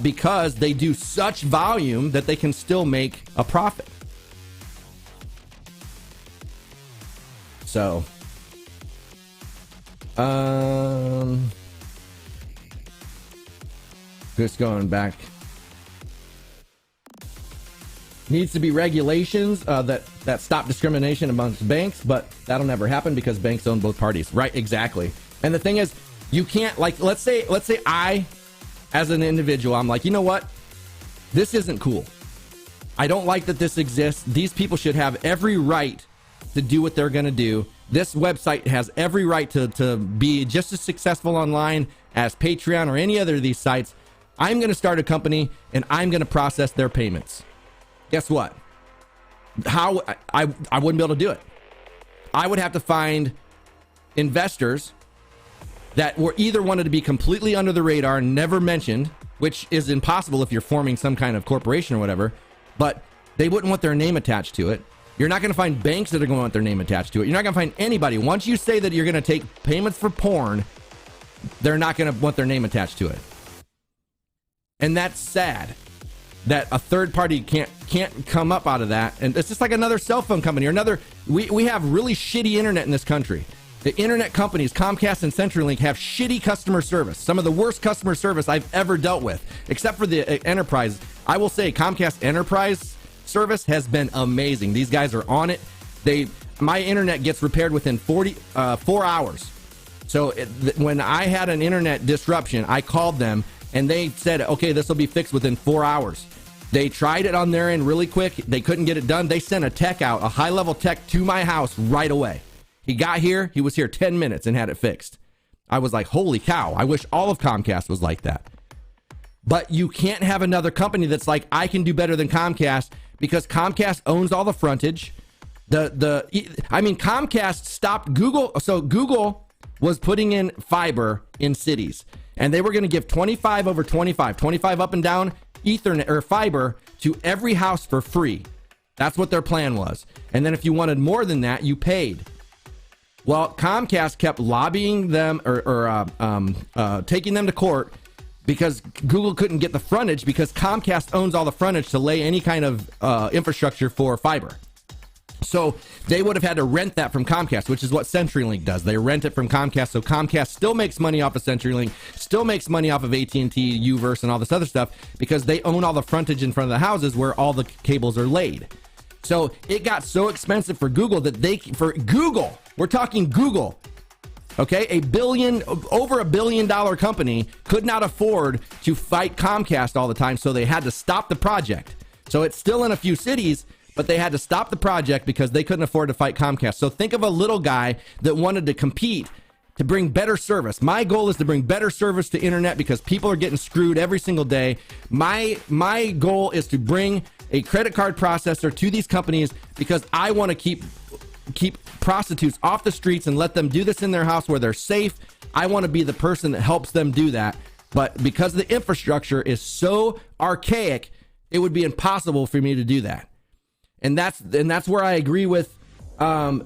because they do such volume that they can still make a profit. So, just going back. Needs to be regulations that stop discrimination amongst banks, but that'll never happen because banks own both parties. Right, exactly. And the thing is, you can't, like, let's say I, as an individual, I'm like, you know what? This isn't cool. I don't like that this exists. These people should have every right to do what they're going to do. This website has every right to be just as successful online as Patreon or any other of these sites. I'm going to start a company and I'm going to process their payments. Guess what? How I wouldn't be able to do it. I would have to find investors that were either wanted to be completely under the radar, never mentioned, which is impossible if you're forming some kind of corporation or whatever, but they wouldn't want their name attached to it. You're not going to find banks that are going to want their name attached to it. You're not going to find anybody. Once you say that you're going to take payments for porn, they're not going to want their name attached to it. And that's sad that a third party can't come up out of that. And it's just like another cell phone company or another. We have really shitty internet in this country. The internet companies, Comcast and CenturyLink, have shitty customer service. Some of the worst customer service I've ever dealt with, except for the enterprise. I will say Comcast Enterprise service has been amazing. These guys are on it. My internet gets repaired within 4 hours. So when I had an internet disruption, I called them and they said, okay, this will be fixed within 4 hours. They tried it on their end really quick. They couldn't get it done. They sent a tech out, a high-level tech to my house right away. He got here. He was here 10 minutes and had it fixed. I was like, holy cow. I wish all of Comcast was like that. But you can't have another company that's like, I can do better than Comcast, because Comcast owns all the frontage. Comcast stopped Google. So Google was putting in fiber in cities, and they were going to give 25 over 25 up and down Ethernet or fiber to every house for free. That's what their plan was. And then if you wanted more than that, you paid. Well, Comcast kept lobbying them or taking them to court because Google couldn't get the frontage, because Comcast owns all the frontage to lay any kind of infrastructure for fiber. So they would have had to rent that from Comcast, which is what CenturyLink does. They rent it from Comcast. So Comcast still makes money off of CenturyLink, still makes money off of AT&T, Uverse, and all this other stuff, because they own all the frontage in front of the houses where all the cables are laid. So it got so expensive for Google that we're talking Google, okay? Over $1 billion company could not afford to fight Comcast all the time. So they had to stop the project. So it's still in a few cities, but they had to stop the project because they couldn't afford to fight Comcast. So think of a little guy that wanted to compete to bring better service. My goal is to bring better service to internet because people are getting screwed every single day. My goal is to bring a credit card processor to these companies because I want to keep prostitutes off the streets and let them do this in their house where they're safe. I want to be the person that helps them do that. But because the infrastructure is so archaic, it would be impossible for me to do that. And that's where I agree with the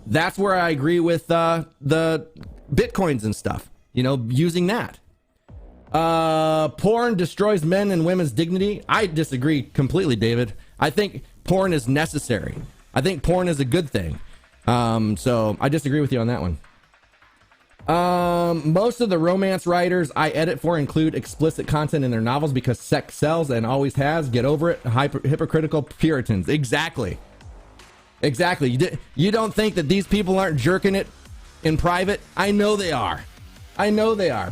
Bitcoins and stuff, using that. Porn destroys men and women's dignity. I disagree completely, David. I think porn is necessary. I think porn is a good thing. So I disagree with you on that one. Most of the romance writers I edit for include explicit content in their novels because sex sells and always has. Get over it. Hypocritical Puritans. Exactly. You don't think that these people aren't jerking it in private? I know they are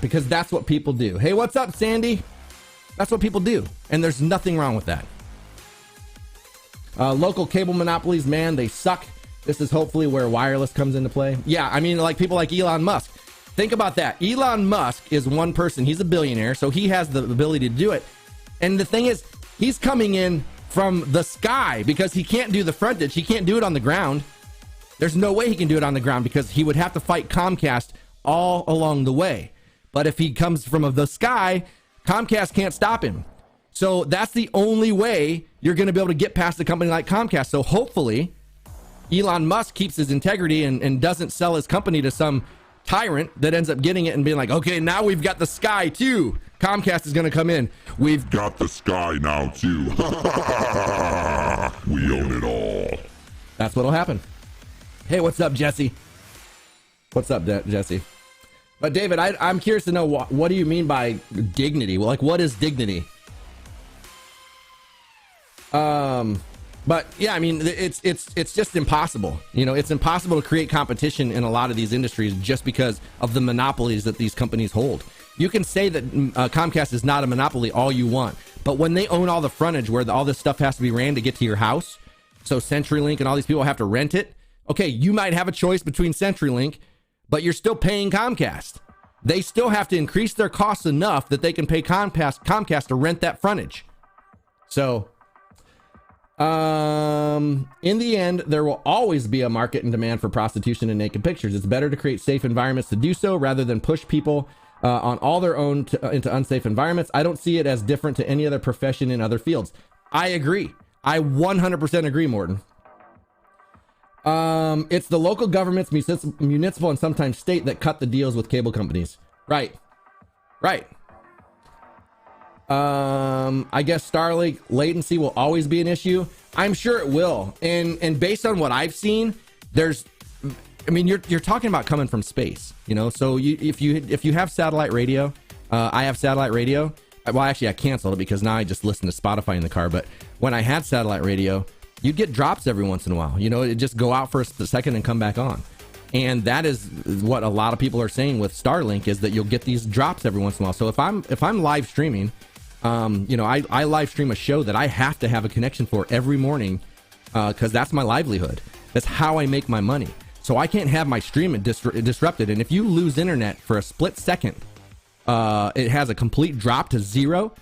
because that's what people do. Hey, what's up, Sandy? That's what people do. And there's nothing wrong with that. Local cable monopolies, man, they suck. This is hopefully where wireless comes into play. Yeah, like people like Elon Musk. Think about that. Elon Musk is one person. He's a billionaire, so he has the ability to do it. And the thing is, he's coming in from the sky because he can't do the frontage. He can't do it on the ground. There's no way he can do it on the ground because he would have to fight Comcast all along the way. But if he comes from the sky, Comcast can't stop him. So that's the only way you're going to be able to get past a company like Comcast. So hopefully Elon Musk keeps his integrity and doesn't sell his company to some tyrant that ends up getting it and being like, okay, now we've got the sky too. Comcast is going to come in. We've got the sky now too. We own it all. That's what'll happen. Hey, what's up, Jesse? What's up, Jesse? But David, I'm curious to know what do you mean by dignity? Well, like, what is dignity? But yeah, it's just impossible. It's impossible to create competition in a lot of these industries just because of the monopolies that these companies hold. You can say that Comcast is not a monopoly all you want, but when they own all the frontage where all this stuff has to be ran to get to your house, so CenturyLink and all these people have to rent it. Okay, you might have a choice between CenturyLink, but you're still paying Comcast. They still have to increase their costs enough that they can pay Comcast to rent that frontage. So in the end, there will always be a market and demand for prostitution and naked pictures. It's better to create safe environments to do so rather than push people on all their own into unsafe environments. I don't see it as different to any other profession in other fields. I agree. I 100% agree, Morton. It's the local governments, municipal, and sometimes state that cut the deals with cable companies. Right. I guess Starlink latency will always be an issue. I'm sure it will. And based on what I've seen, you're talking about coming from space, so if you have satellite radio, I have satellite radio. Well, actually I canceled it because now I just listen to Spotify in the car. But when I had satellite radio, you'd get drops every once in a while, it'd just go out for a second and come back on. And that is what a lot of people are saying with Starlink, is that you'll get these drops every once in a while. So if I'm live streaming, I live stream a show that I have to have a connection for every morning, because that's my livelihood. That's how I make my money. So I can't have my stream disrupted. And if you lose internet for a split second, it has a complete drop to zero.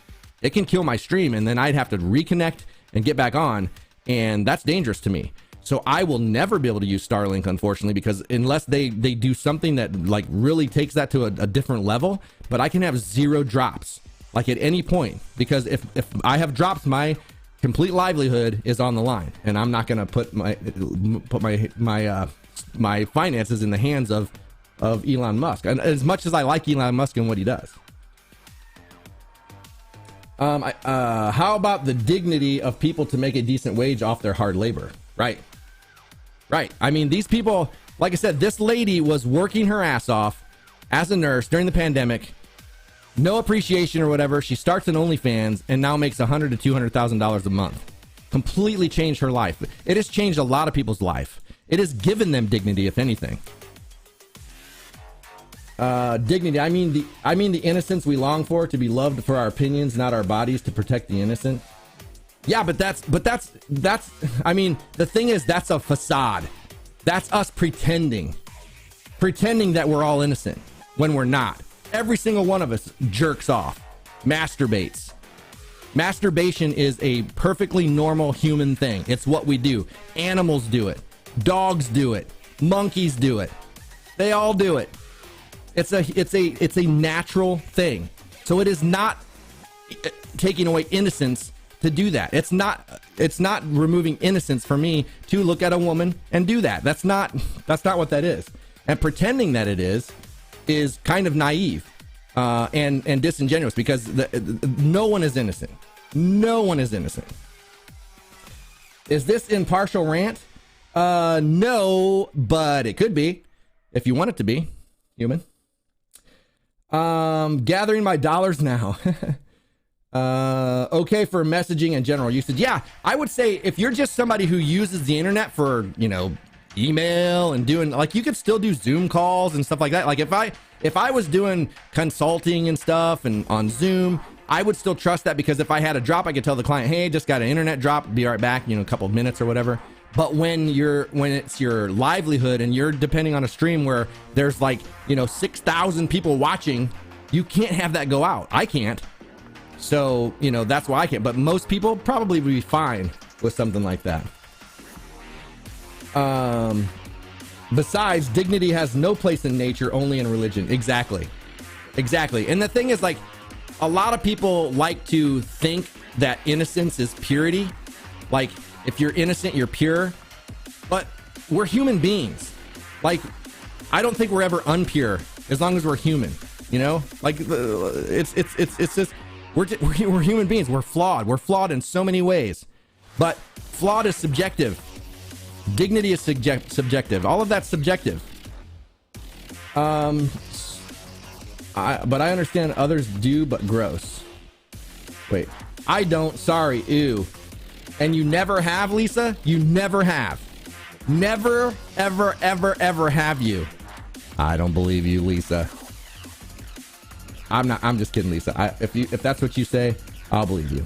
It can kill my stream, and then I'd have to reconnect and get back on, and that's dangerous to me. So I will never be able to use Starlink, unfortunately, because unless they do something that like really takes that to a different level, but I can have zero drops like at any point, because if I have drops, my complete livelihood is on the line, and I'm not going to put my finances in the hands of Elon Musk. And as much as I like Elon Musk and what he does. How about the dignity of people to make a decent wage off their hard labor? Right. I mean, these people, like I said, this lady was working her ass off as a nurse during the pandemic. No appreciation or whatever. She starts an OnlyFans and now makes $100,000 to $200,000 a month. Completely changed her life. It has changed a lot of people's life. It has given them dignity, if anything. Dignity. I mean the innocence we long for, to be loved for our opinions, not our bodies, to protect the innocent. Yeah, but that's, I mean, the thing is, that's a facade. That's us pretending that we're all innocent when we're not. Every single one of us jerks off, masturbates. Masturbation is a perfectly normal human thing. It's what we do. Animals do it. Dogs do it. Monkeys do it. They all do it. It's a natural thing. So it is not taking away innocence to do that. It's not removing innocence for me to look at a woman and do that. That's not what that is. And pretending that it is kind of naive and disingenuous, because no one is innocent. No one is innocent. Is this impartial rant? No, but it could be if you want it to be, human. Gathering my dollars now. Okay for messaging and general usage. Yeah, I would say if you're just somebody who uses the internet for, email and doing, like, you could still do Zoom calls and stuff like that. Like if I was doing consulting and stuff and on Zoom, I would still trust that, because if I had a drop, I could tell the client, hey, just got an internet drop, be right back, a couple of minutes or whatever. But when it's your livelihood and you're depending on a stream where there's 6,000 people watching, you can't have that go out. I can't. So, that's why I can't. But most people probably would be fine with something like that. Besides, dignity has no place in nature, only in religion. Exactly. And the thing is, a lot of people like to think that innocence is purity. Like, if you're innocent, you're pure. But we're human beings. I don't think we're ever unpure as long as we're human. It's just, we're human beings. We're flawed. We're flawed in so many ways. But flawed is subjective. Dignity is subjective. All of that's subjective. But I understand others do, but gross. Wait, I don't. Sorry. Ew. And you never have, Lisa? You never have. Never, ever, ever, ever have you. I don't believe you, Lisa. I'm just kidding, Lisa. If that's what you say, I'll believe you.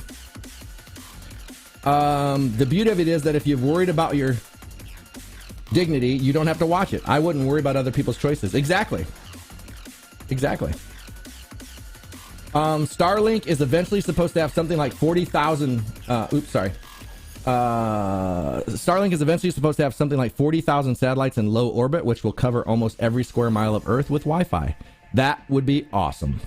The beauty of it is that if you're worried about your dignity, you don't have to watch it. I wouldn't worry about other people's choices. Exactly. Starlink is eventually supposed to have something like 40,000. Starlink is eventually supposed to have something like 40,000 satellites in low orbit, which will cover almost every square mile of Earth with Wi-Fi. That would be awesome.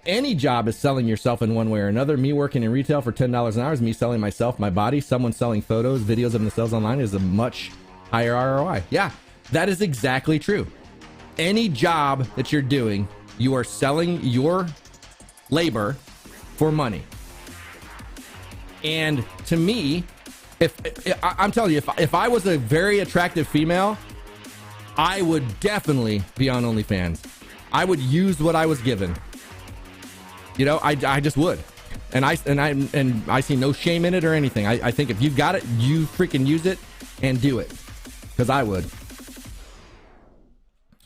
Any job is selling yourself in one way or another. Me working in retail for $10 an hour is me selling myself, my body. Someone selling photos, videos of themselves online is a much higher ROI. Yeah, that is exactly true. Any job that you're doing, you are selling your labor for money. And to me, I'm telling you, if I was a very attractive female, I would definitely be on OnlyFans. I would use what I was given. I just would. And I see no shame in it or anything. I think if you've got it, you freaking use it and do it. because I would.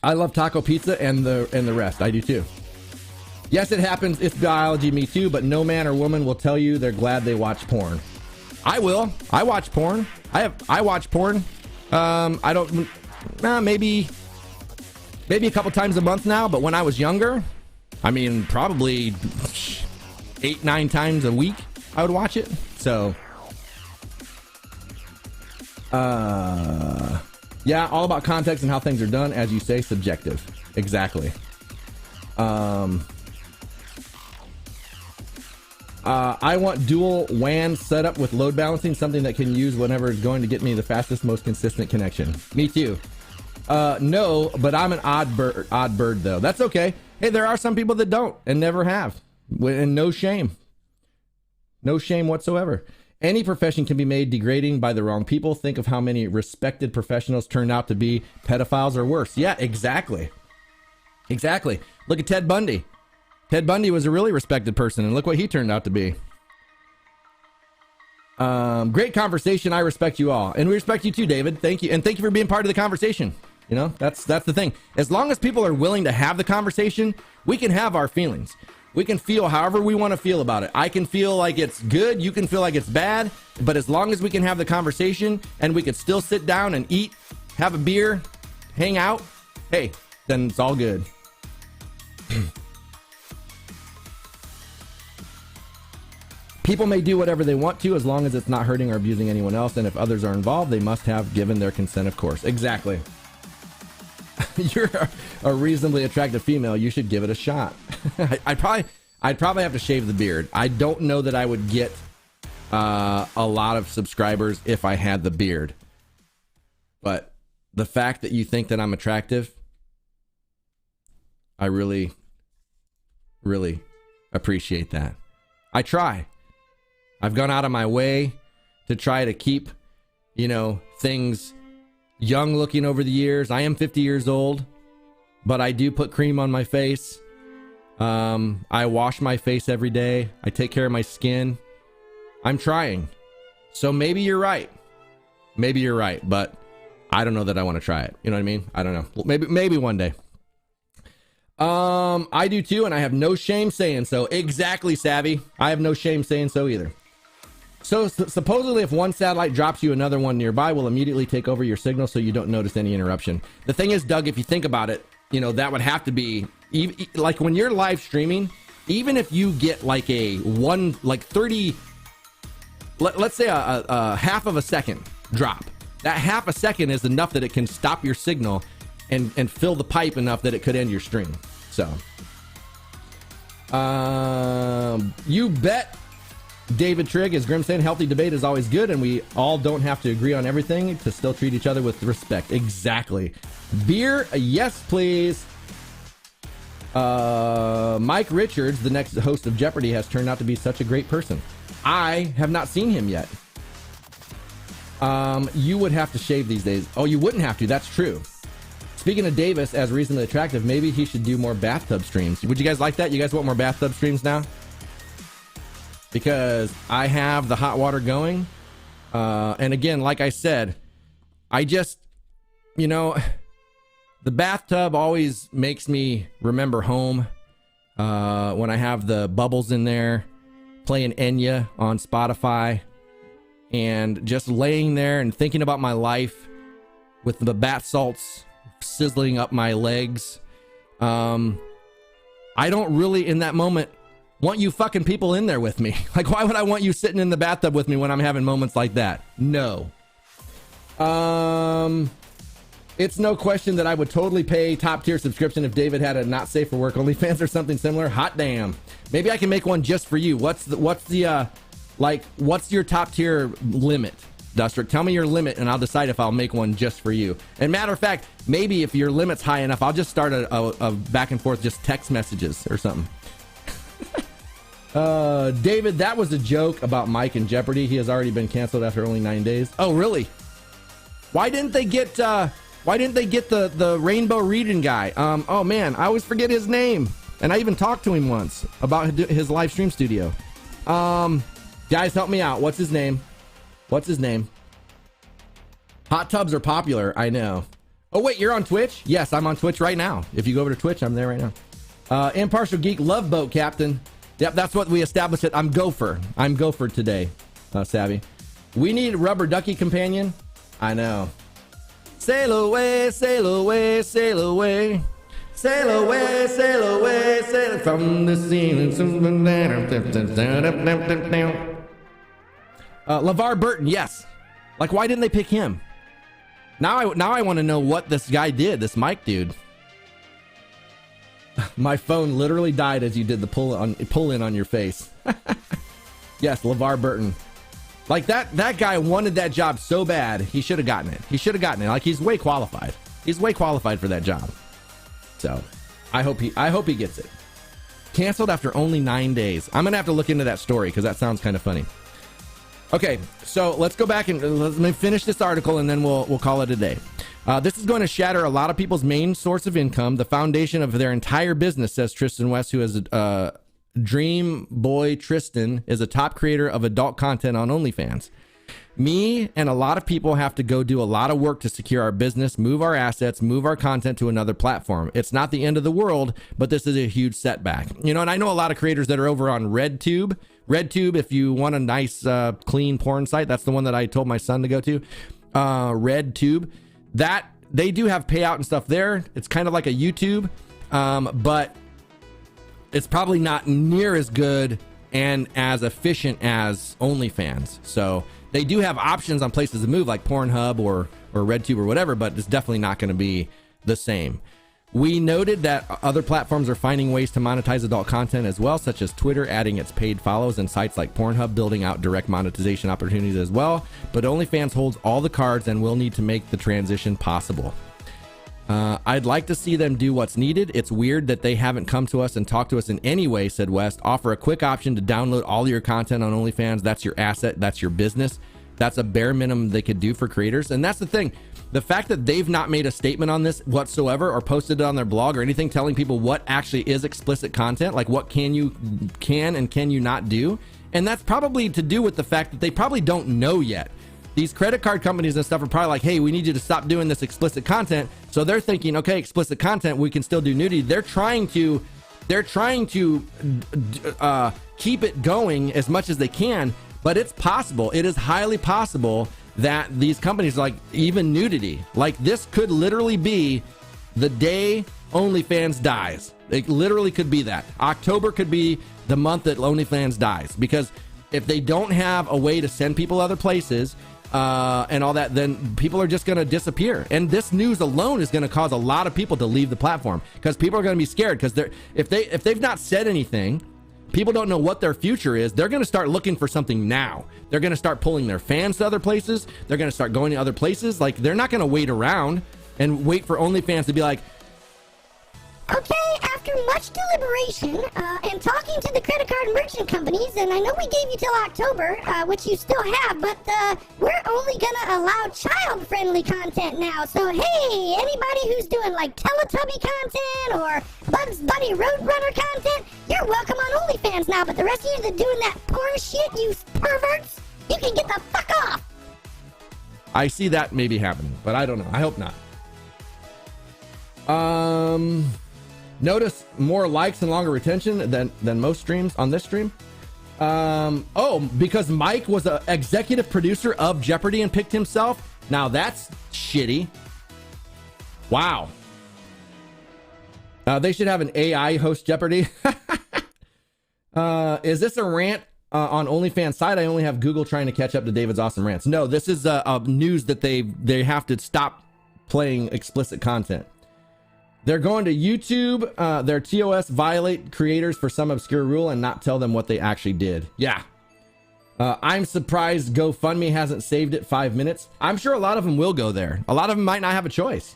I love taco pizza and the rest. I do too. Yes, it happens. It's biology, me too. But no man or woman will tell you they're glad they watch porn. I will. I watch porn. I watch porn. I don't. Maybe a couple times a month now. But when I was younger, I mean, probably 8-9 times a week I would watch it. So, yeah, all about context and how things are done, as you say, subjective. Exactly. I want dual WAN setup with load balancing, something that can use whenever it's going to get me the fastest, most consistent connection. Me too. No, but I'm an odd bird though. That's okay. Hey, there are some people that don't and never have, and no shame. No shame whatsoever. Any profession can be made degrading by the wrong people. Think of how many respected professionals turned out to be pedophiles or worse. Yeah, exactly. Exactly. Look at Ted Bundy. Ted Bundy was a really respected person, and look what he turned out to be. Great conversation. I respect you all. And we respect you too, David. Thank you. And thank you for being part of the conversation. You know, that's the thing. As long as people are willing to have the conversation, we can have our feelings. We can feel however we want to feel about it. I can feel like it's good. You can feel like it's bad. But as long as we can have the conversation and we can still sit down and eat, have a beer, hang out, hey, then it's all good. People may do whatever they want to as long as it's not hurting or abusing anyone else. And if others are involved, they must have given their consent, of course. Exactly. You're a reasonably attractive female. You should give it a shot. I'd probably have to shave the beard. I don't know that I would get a lot of subscribers if I had the beard. But the fact that you think that I'm attractive, I really, really appreciate that. I try. I've gone out of my way to try to keep, you know, things young looking over the years. I am 50 years old, but I do put cream on my face. I wash my face every day. I take care of my skin. I'm trying. So maybe you're right. Maybe you're right, but I don't know that I want to try it. You know what I mean? I don't know. Maybe one day. I do too, and I have no shame saying so. Exactly, Savvy. I have no shame saying so either. So supposedly if one satellite drops you, another one nearby will immediately take over your signal so you don't notice any interruption. The thing is, Doug, if you think about it, you know, that would have to be, like when you're live streaming, even if you get like a 30, let's say a half of a second drop, that half a second is enough that it can stop your signal and fill the pipe enough that it could end your stream. So, you bet, David Trigg, as Grim saying, healthy debate is always good, and we all don't have to agree on everything to still treat each other with respect. Exactly. Beer, yes, please. Mike Richards, the next host of Jeopardy, has turned out to be such a great person. I have not seen him yet. You would have to shave these days. Oh, you wouldn't have to. That's true. Speaking of Davis as reasonably attractive, maybe he should do more bathtub streams. Would you guys like that? You guys want more bathtub streams now? Because I have the hot water going. And again, like I said, I just, you know, the bathtub always makes me remember home. When I have the bubbles in there, playing Enya on Spotify, and just laying there and thinking about my life with the bath salts sizzling up my legs. I don't really, in that moment, want you fucking people in there with me. Like, why would I want you sitting in the bathtub with me when I'm having moments like that? No. It's no question that I would totally pay top tier subscription if David had a not safe for work OnlyFans or something similar. Hot damn. Maybe I can make one just for you. What's your top tier limit, Dustrick? Tell me your limit and I'll decide if I'll make one just for you. And matter of fact, maybe if your limit's high enough, I'll just start a back and forth, just text messages or something. David, that was a joke about Mike and Jeopardy. He has already been canceled after only 9 days. Oh, really? Why didn't they get the rainbow reading guy? Oh man, I always forget his name. And I even talked to him once about his live stream studio. Guys, help me out. What's his name? Hot tubs are popular. I know. Oh, wait, you're on Twitch? Yes, I'm on Twitch right now. If you go over to Twitch, I'm there right now. Impartial Geek, Love Boat Captain. Yep, that's what we established it. I'm Gopher. I'm Gopher today, Savvy. We need Rubber Ducky Companion. I know. Sail away, sail away, sail away. Sail away, sail away, sail from the sea. LeVar Burton, yes. Like, why didn't they pick him? Now I want to know what this guy did, this Mike dude. My phone literally died as you did the pull in on your face. Yes, LeVar Burton. Like that guy wanted that job so bad, he should have gotten it. He should have gotten it. Like, he's way qualified. He's way qualified for that job. So, I hope he gets it. Canceled after only 9 days. I'm gonna have to look into that story because that sounds kind of funny. Okay, so let's go back and let me finish this article and then we'll call it a day. This is going to shatter a lot of people's main source of income, the foundation of their entire business, says Tristan West, who has Dream Boy Tristan is a top creator of adult content on OnlyFans. Me and a lot of people have to go do a lot of work to secure our business, move our assets, move our content to another platform. It's not the end of the world, but this is a huge setback. You know, and I know a lot of creators that are over on RedTube. RedTube, if you want a nice, clean porn site, that's the one that I told my son to go to. RedTube. That, they do have payout and stuff there. It's kind of like a YouTube, but it's probably not near as good and as efficient as OnlyFans. So they do have options on places to move like Pornhub or RedTube or whatever, but it's definitely not going to be the same. We noted that other platforms are finding ways to monetize adult content as well, such as Twitter adding its paid follows and sites like Pornhub building out direct monetization opportunities as well. But OnlyFans holds all the cards and will need to make the transition possible. I'd like to see them do what's needed. It's weird that they haven't come to us and talked to us in any way, said West. Offer a quick option to download all your content on OnlyFans. That's your asset. That's your business. That's a bare minimum they could do for creators. And that's the thing. The fact that they've not made a statement on this whatsoever or posted it on their blog or anything telling people what actually is explicit content, like what can and can you not do. And that's probably to do with the fact that they probably don't know yet. These credit card companies and stuff are probably like, hey, we need you to stop doing this explicit content. So they're thinking, okay, explicit content, we can still do nudity. They're trying to keep it going as much as they can, but it's possible. It is highly possible that these companies, like even nudity, like this could literally be the day OnlyFans dies. It literally could be that. October could be the month that OnlyFans dies, because if they don't have a way to send people other places and all that, then people are just going to disappear. And this news alone is going to cause a lot of people to leave the platform, because people are going to be scared, because if they've not said anything, people don't know what their future is. They're going to start looking for something now. They're going to start pulling their fans to other places. They're going to start going to other places. Like, they're not going to wait around and wait for OnlyFans to be like, okay, after much deliberation and talking to the credit card merchant companies, and I know we gave you till October, which you still have, but we're only gonna allow child-friendly content now. So hey, anybody who's doing like Teletubby content or Bugs Bunny Roadrunner content, you're welcome on OnlyFans now. But the rest of you that are doing that porn shit, you perverts, you can get the fuck off. I see that maybe happening, but I don't know. I hope not. Notice more likes and longer retention than most streams on this stream. Because Mike was an executive producer of Jeopardy and picked himself. Now that's shitty. Wow. They should have an AI host Jeopardy. Is this a rant on OnlyFans side? I only have Google trying to catch up to David's awesome rants. No, this is news that they have to stop playing explicit content. They're going to YouTube, their TOS violate creators for some obscure rule and not tell them what they actually did. Yeah. I'm surprised GoFundMe hasn't saved it 5 minutes. I'm sure a lot of them will go there. A lot of them might not have a choice.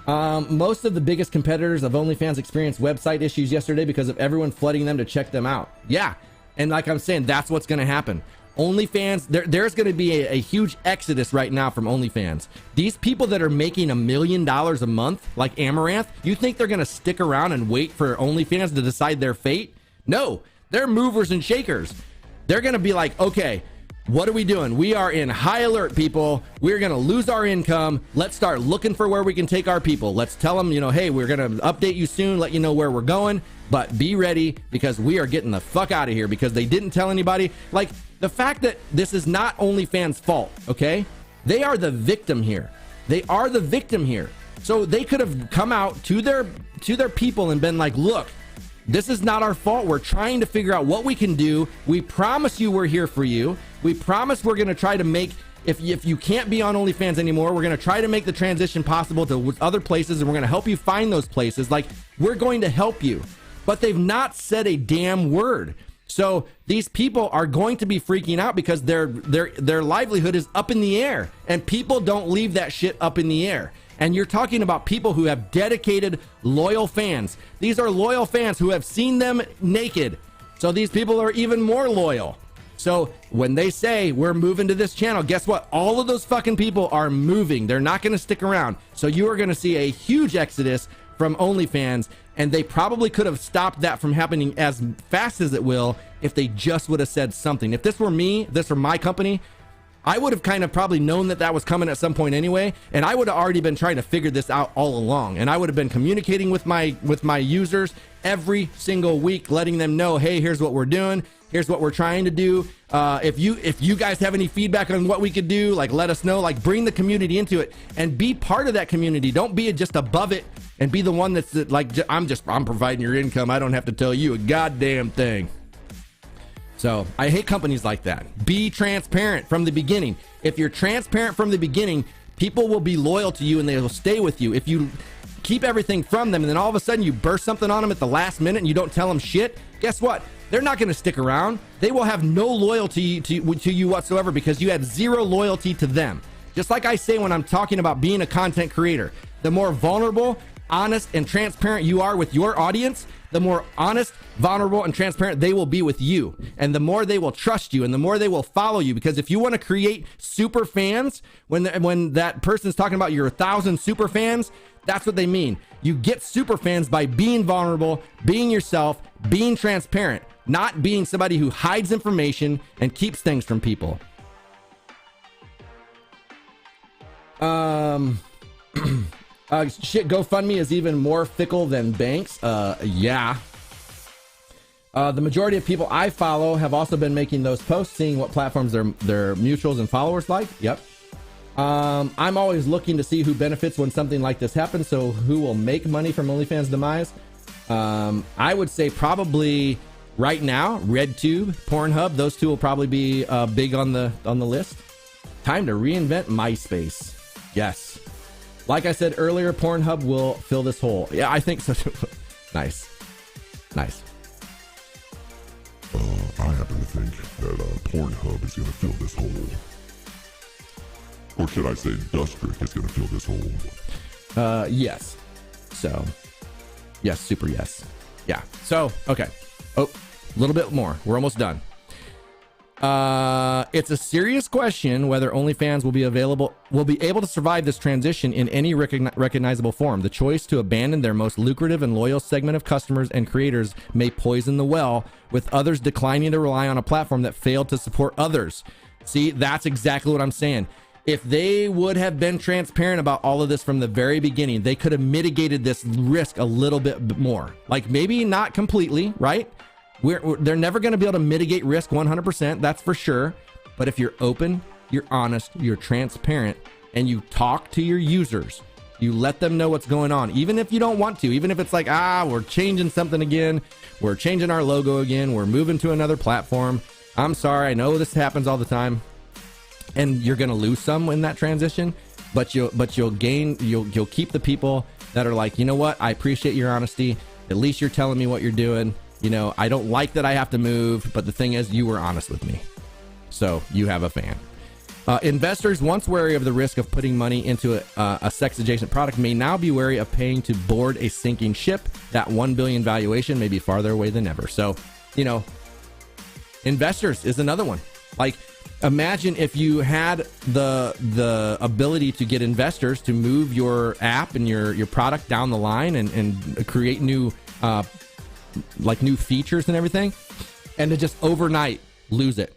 Most of the biggest competitors of OnlyFans experienced website issues yesterday because of everyone flooding them to check them out. Yeah. And like I'm saying, that's what's going to happen. OnlyFans, there's going to be a huge exodus right now from OnlyFans. These people that are making $1 million a month, like Amaranth, you think they're going to stick around and wait for OnlyFans to decide their fate? No, they're movers and shakers. They're going to be like, okay, what are we doing? We are in high alert, people. We're going to lose our income. Let's start looking for where we can take our people. Let's tell them, hey, we're going to update you soon, let you know where we're going, but be ready because we are getting the fuck out of here because they didn't tell anybody. Like, the fact that this is not OnlyFans' fault, okay? They are the victim here. They are the victim here. So they could have come out to their people and been like, look, this is not our fault. We're trying to figure out what we can do. We promise you we're here for you. We promise we're going to try to make, if you can't be on OnlyFans anymore, we're going to try to make the transition possible to other places, and we're going to help you find those places. Like, we're going to help you. But they've not said a damn word. So these people are going to be freaking out because their livelihood is up in the air, and people don't leave that shit up in the air. And you're talking about people who have dedicated, loyal fans. These are loyal fans who have seen them naked. So these people are even more loyal. So when they say we're moving to this channel, guess what? All of those fucking people are moving. They're not going to stick around. So you are going to see a huge exodus from OnlyFans, and they probably could have stopped that from happening as fast as it will if they just would have said something. If this were me, this were my company, I would have kind of probably known that that was coming at some point anyway, and I would have already been trying to figure this out all along, and I would have been communicating with my users every single week, letting them know, hey, here's what we're doing, here's what we're trying to do. If you guys have any feedback on what we could do, like, let us know. Like, bring the community into it and be part of that community. Don't be just above it and be the one that's like, I'm providing your income, I don't have to tell you a goddamn thing. So I hate companies like that. Be transparent from the beginning. If you're transparent from the beginning, people will be loyal to you and they will stay with you. If you keep everything from them and then all of a sudden you burst something on them at the last minute and you don't tell them shit, guess what? They're not going to stick around. They will have no loyalty to you whatsoever because you had zero loyalty to them. Just like I say when I'm talking about being a content creator, the more vulnerable, honest, and transparent you are with your audience, the more honest, vulnerable, and transparent they will be with you. And the more they will trust you and the more they will follow you. Because if you want to create super fans, when that person's talking about your 1,000 super fans, that's what they mean. You get super fans by being vulnerable, being yourself, being transparent, not being somebody who hides information and keeps things from people. Shit, GoFundMe is even more fickle than banks. Yeah. The majority of people I follow have also been making those posts, seeing what platforms their mutuals and followers like. Yep. I'm always looking to see who benefits when something like this happens. So who will make money from OnlyFans demise? I would say probably right now, RedTube, Pornhub, those two will probably be big on the list. Time to reinvent MySpace. Yes. Like I said earlier, Pornhub will fill this hole. Yeah, I think so too. Nice. Nice. I happen to think that Pornhub is going to fill this hole. Or should I say Industric is going to fill this hole? Yes. So, yes, super yes. Yeah. So, okay. Oh, a little bit more. We're almost done. It's a serious question whether OnlyFans will be able to survive this transition in any recognizable form. The choice to abandon their most lucrative and loyal segment of customers and creators may poison the well, with others declining to rely on a platform that failed to support others. See, that's exactly what I'm saying. If they would have been transparent about all of this from the very beginning, they could have mitigated this risk a little bit more. Like, maybe not completely, right? They're never going to be able to mitigate risk 100%, that's for sure. But if you're open, you're honest, you're transparent, and you talk to your users, you let them know what's going on, even if you don't want to, even if it's like, we're changing something again, we're changing our logo again, we're moving to another platform. I'm sorry, I know this happens all the time, and you're going to lose some in that transition, but you'll keep the people that are like, you know what, I appreciate your honesty. At least you're telling me what you're doing. You know, I don't like that I have to move, but the thing is, you were honest with me. So you have a fan. Investors, once wary of the risk of putting money into a sex-adjacent product, may now be wary of paying to board a sinking ship. That $1 billion valuation may be farther away than ever. So, you know, investors is another one. Like, imagine if you had the ability to get investors to move your app and your product down the line and create new features and everything, and to just overnight lose it.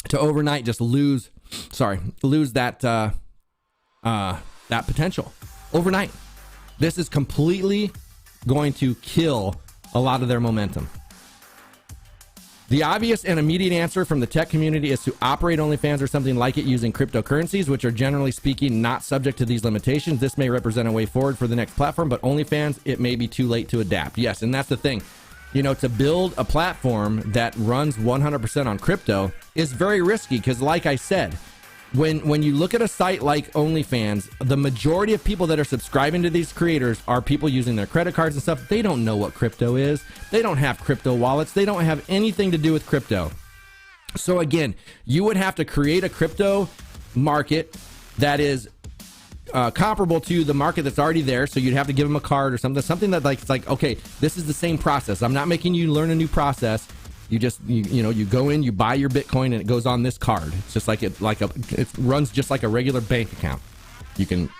to overnight just lose that that potential overnight. This is completely going to kill a lot of their momentum. The obvious and immediate answer from the tech community is to operate OnlyFans or something like it using cryptocurrencies, which are generally speaking not subject to these limitations. This may represent a way forward for the next platform, but OnlyFans, it may be too late to adapt. Yes, and that's the thing. You know, to build a platform that runs 100% on crypto is very risky because, like I said, when you look at a site like OnlyFans, the majority of people that are subscribing to these creators are people using their credit cards and stuff. They don't know what crypto is. They don't have crypto wallets. They don't have anything to do with crypto. So again, you would have to create a crypto market that is comparable to the market that's already there. So you'd have to give them a card or something that like, okay, this is the same process. I'm not making you learn a new process. You just, you go in, you buy your Bitcoin, and it goes on this card. It's just it runs just like a regular bank account. You can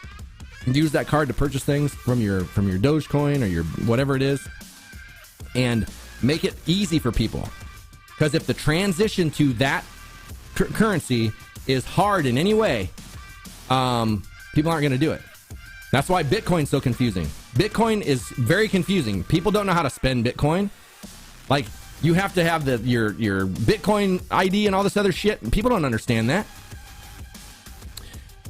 use that card to purchase things from your Dogecoin or your whatever it is, and make it easy for people. Because if the transition to that currency is hard in any way, people aren't going to do it. That's why Bitcoin's so confusing. Bitcoin is very confusing. People don't know how to spend Bitcoin. Like, you have to have your Bitcoin ID and all this other shit, and people don't understand that.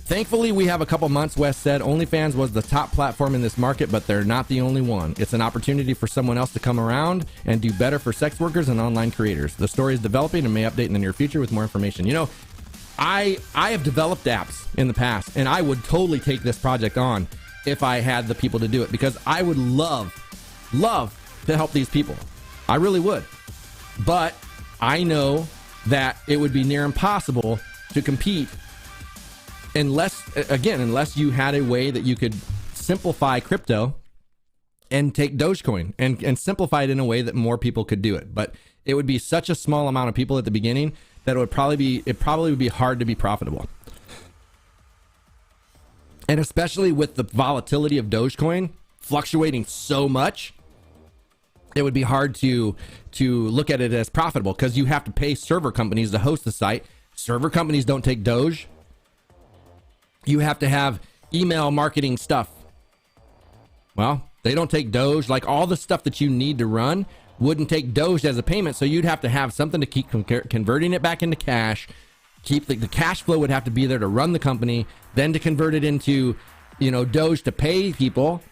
Thankfully, we have a couple months, Wes said. OnlyFans was the top platform in this market, but they're not the only one. It's an opportunity for someone else to come around and do better for sex workers and online creators. The story is developing and may update in the near future with more information. You know, I have developed apps in the past, and I would totally take this project on if I had the people to do it, because I would love to help these people. I really would. But I know that it would be near impossible to compete unless you had a way that you could simplify crypto and take Dogecoin and simplify it in a way that more people could do it. But it would be such a small amount of people at the beginning that it probably would be hard to be profitable. And especially with the volatility of Dogecoin fluctuating so much, it would be hard to look at it as profitable, because you have to pay server companies to host the site. Server companies don't take Doge. You have to have email marketing stuff. Well, they don't take Doge. Like, all the stuff that you need to run wouldn't take Doge as a payment, so you'd have to have something to keep converting it back into cash. Keep the cash flow would have to be there to run the company, then to convert it into, Doge to pay people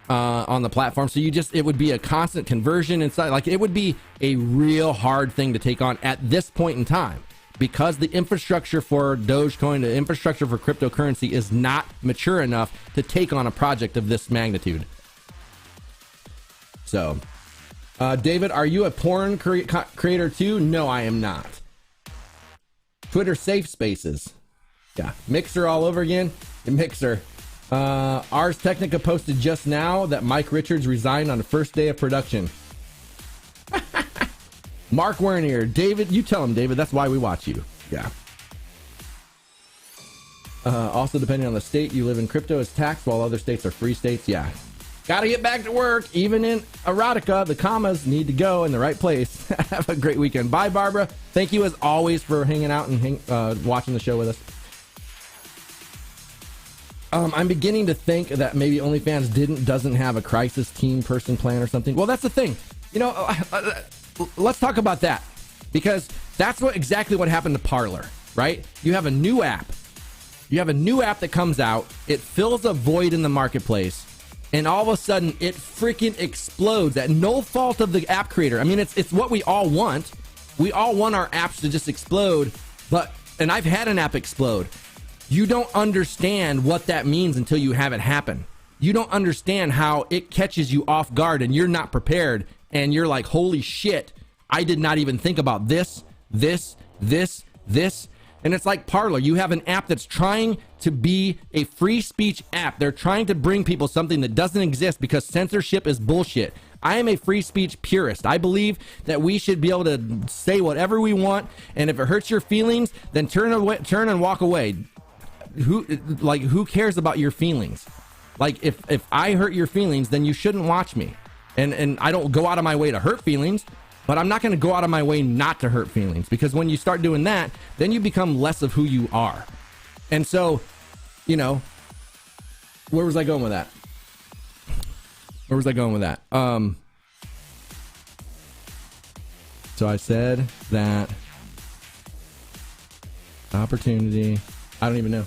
on the platform. So it would be a constant conversion inside. Like, it would be a real hard thing to take on at this point in time, because the infrastructure for Dogecoin, the infrastructure for cryptocurrency is not mature enough to take on a project of this magnitude. So, David, are you a porn creator too? No, I am not. Twitter safe spaces. Yeah. Mixer all over again. Mixer. Ars Technica posted just now that Mike Richards resigned on the first day of production. Mark Wernier. David, you tell him, David. That's why we watch you. Yeah. Also, depending on the state you live in, crypto is taxed while other states are free states. Yeah. Gotta get back to work. Even in erotica, the commas need to go in the right place. Have a great weekend. Bye, Barbara. Thank you, as always, for hanging out and watching the show with us. I'm beginning to think that maybe OnlyFans doesn't have a crisis team person plan or something. Well, that's the thing. Let's talk about that, because that's exactly what happened to Parler, right? You have a new app. You have a new app that comes out. It fills a void in the marketplace. And all of a sudden, it freaking explodes at no fault of the app creator. I mean, it's what we all want. We all want our apps to just explode. And I've had an app explode. You don't understand what that means until you have it happen. You don't understand how it catches you off guard and you're not prepared. And you're like, holy shit, I did not even think about this. And it's like Parler. You have an app that's trying to be a free speech app. They're trying to bring people something that doesn't exist because censorship is bullshit. I am a free speech purist. I believe that we should be able to say whatever we want, and if it hurts your feelings, then turn and walk away. Who cares about your feelings? Like, if I hurt your feelings, then you shouldn't watch me. And I don't go out of my way to hurt feelings. But I'm not going to go out of my way not to hurt feelings, because when you start doing that, then you become less of who you are. And so, you know, where was I going with that? So I said that opportunity. I don't even know.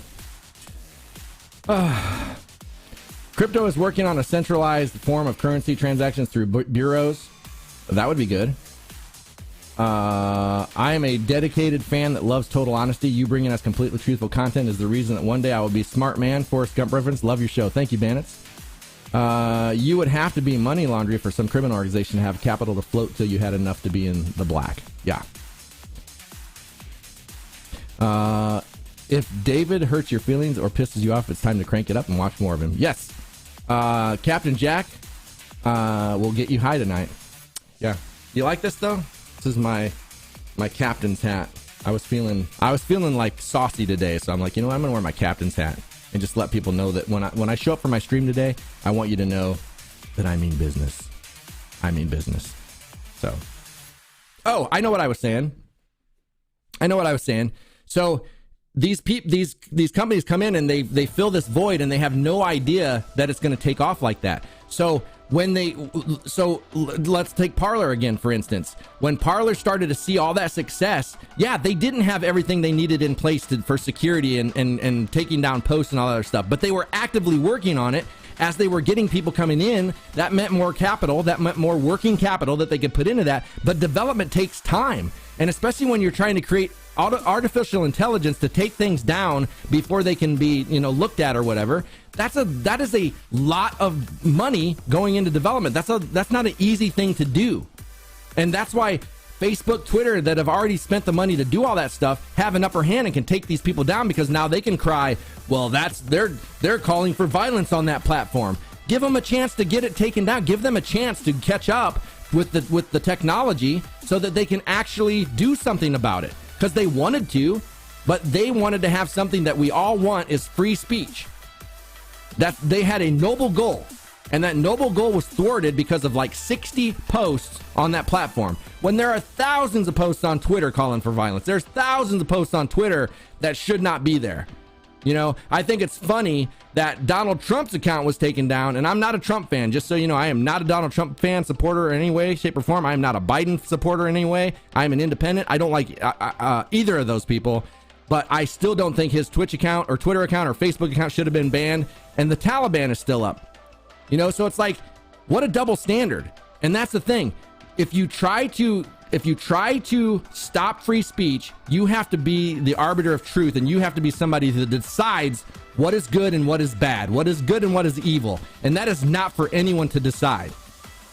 Crypto is working on a centralized form of currency transactions through bureaus. That would be good. I am a dedicated fan that loves total honesty. You bringing us completely truthful content is the reason that one day I will be a smart man. Forrest Gump reference. Love your show. Thank you, Bandits. You would have to be money laundry for some criminal organization to have capital to float till you had enough to be in the black. Yeah. If David hurts your feelings or pisses you off, it's time to crank it up and watch more of him. Yes. Captain Jack will get you high tonight. Yeah. You like this though? This is my captain's hat. I was feeling like saucy today, so I'm like, you know what? I'm gonna wear my captain's hat and just let people know that when I show up for my stream today, I want you to know that I mean business. I mean business. So, oh, I know what I was saying. So these companies come in and they fill this void and they have no idea that it's going to take off like that. So let's take Parler again, for instance. When Parler started to see all that success, yeah, they didn't have everything they needed in place for security and taking down posts and all that other stuff, but they were actively working on it. As they were getting people coming in, that meant more capital, that meant more working capital that they could put into that. But development takes time. And especially when you're trying to create artificial intelligence to take things down before they can be, looked at or whatever, that is a lot of money going into development. That's not an easy thing to do. And that's why Facebook, Twitter, that have already spent the money to do all that stuff, have an upper hand and can take these people down, because now they can cry, well, they're calling for violence on that platform. Give them a chance to get it taken down. Give them a chance to catch up with the technology so that they can actually do something about it. Because they wanted to, but they wanted to have something that we all want, is free speech. That they had a noble goal. And that noble goal was thwarted because of like 60 posts on that platform. When there are thousands of posts on Twitter calling for violence. There's thousands of posts on Twitter that should not be there. I think it's funny that Donald Trump's account was taken down, and I'm not a Trump fan. Just so you know, I am not a Donald Trump fan, supporter in any way, shape, or form. I am not a Biden supporter in any way. I am an independent. I don't like either of those people, but I still don't think his Twitch account or Twitter account or Facebook account should have been banned, and the Taliban is still up. So it's like, what a double standard. And that's the thing. If you try to stop free speech, you have to be the arbiter of truth, and you have to be somebody that decides what is good and what is bad, what is good and what is evil. And that is not for anyone to decide.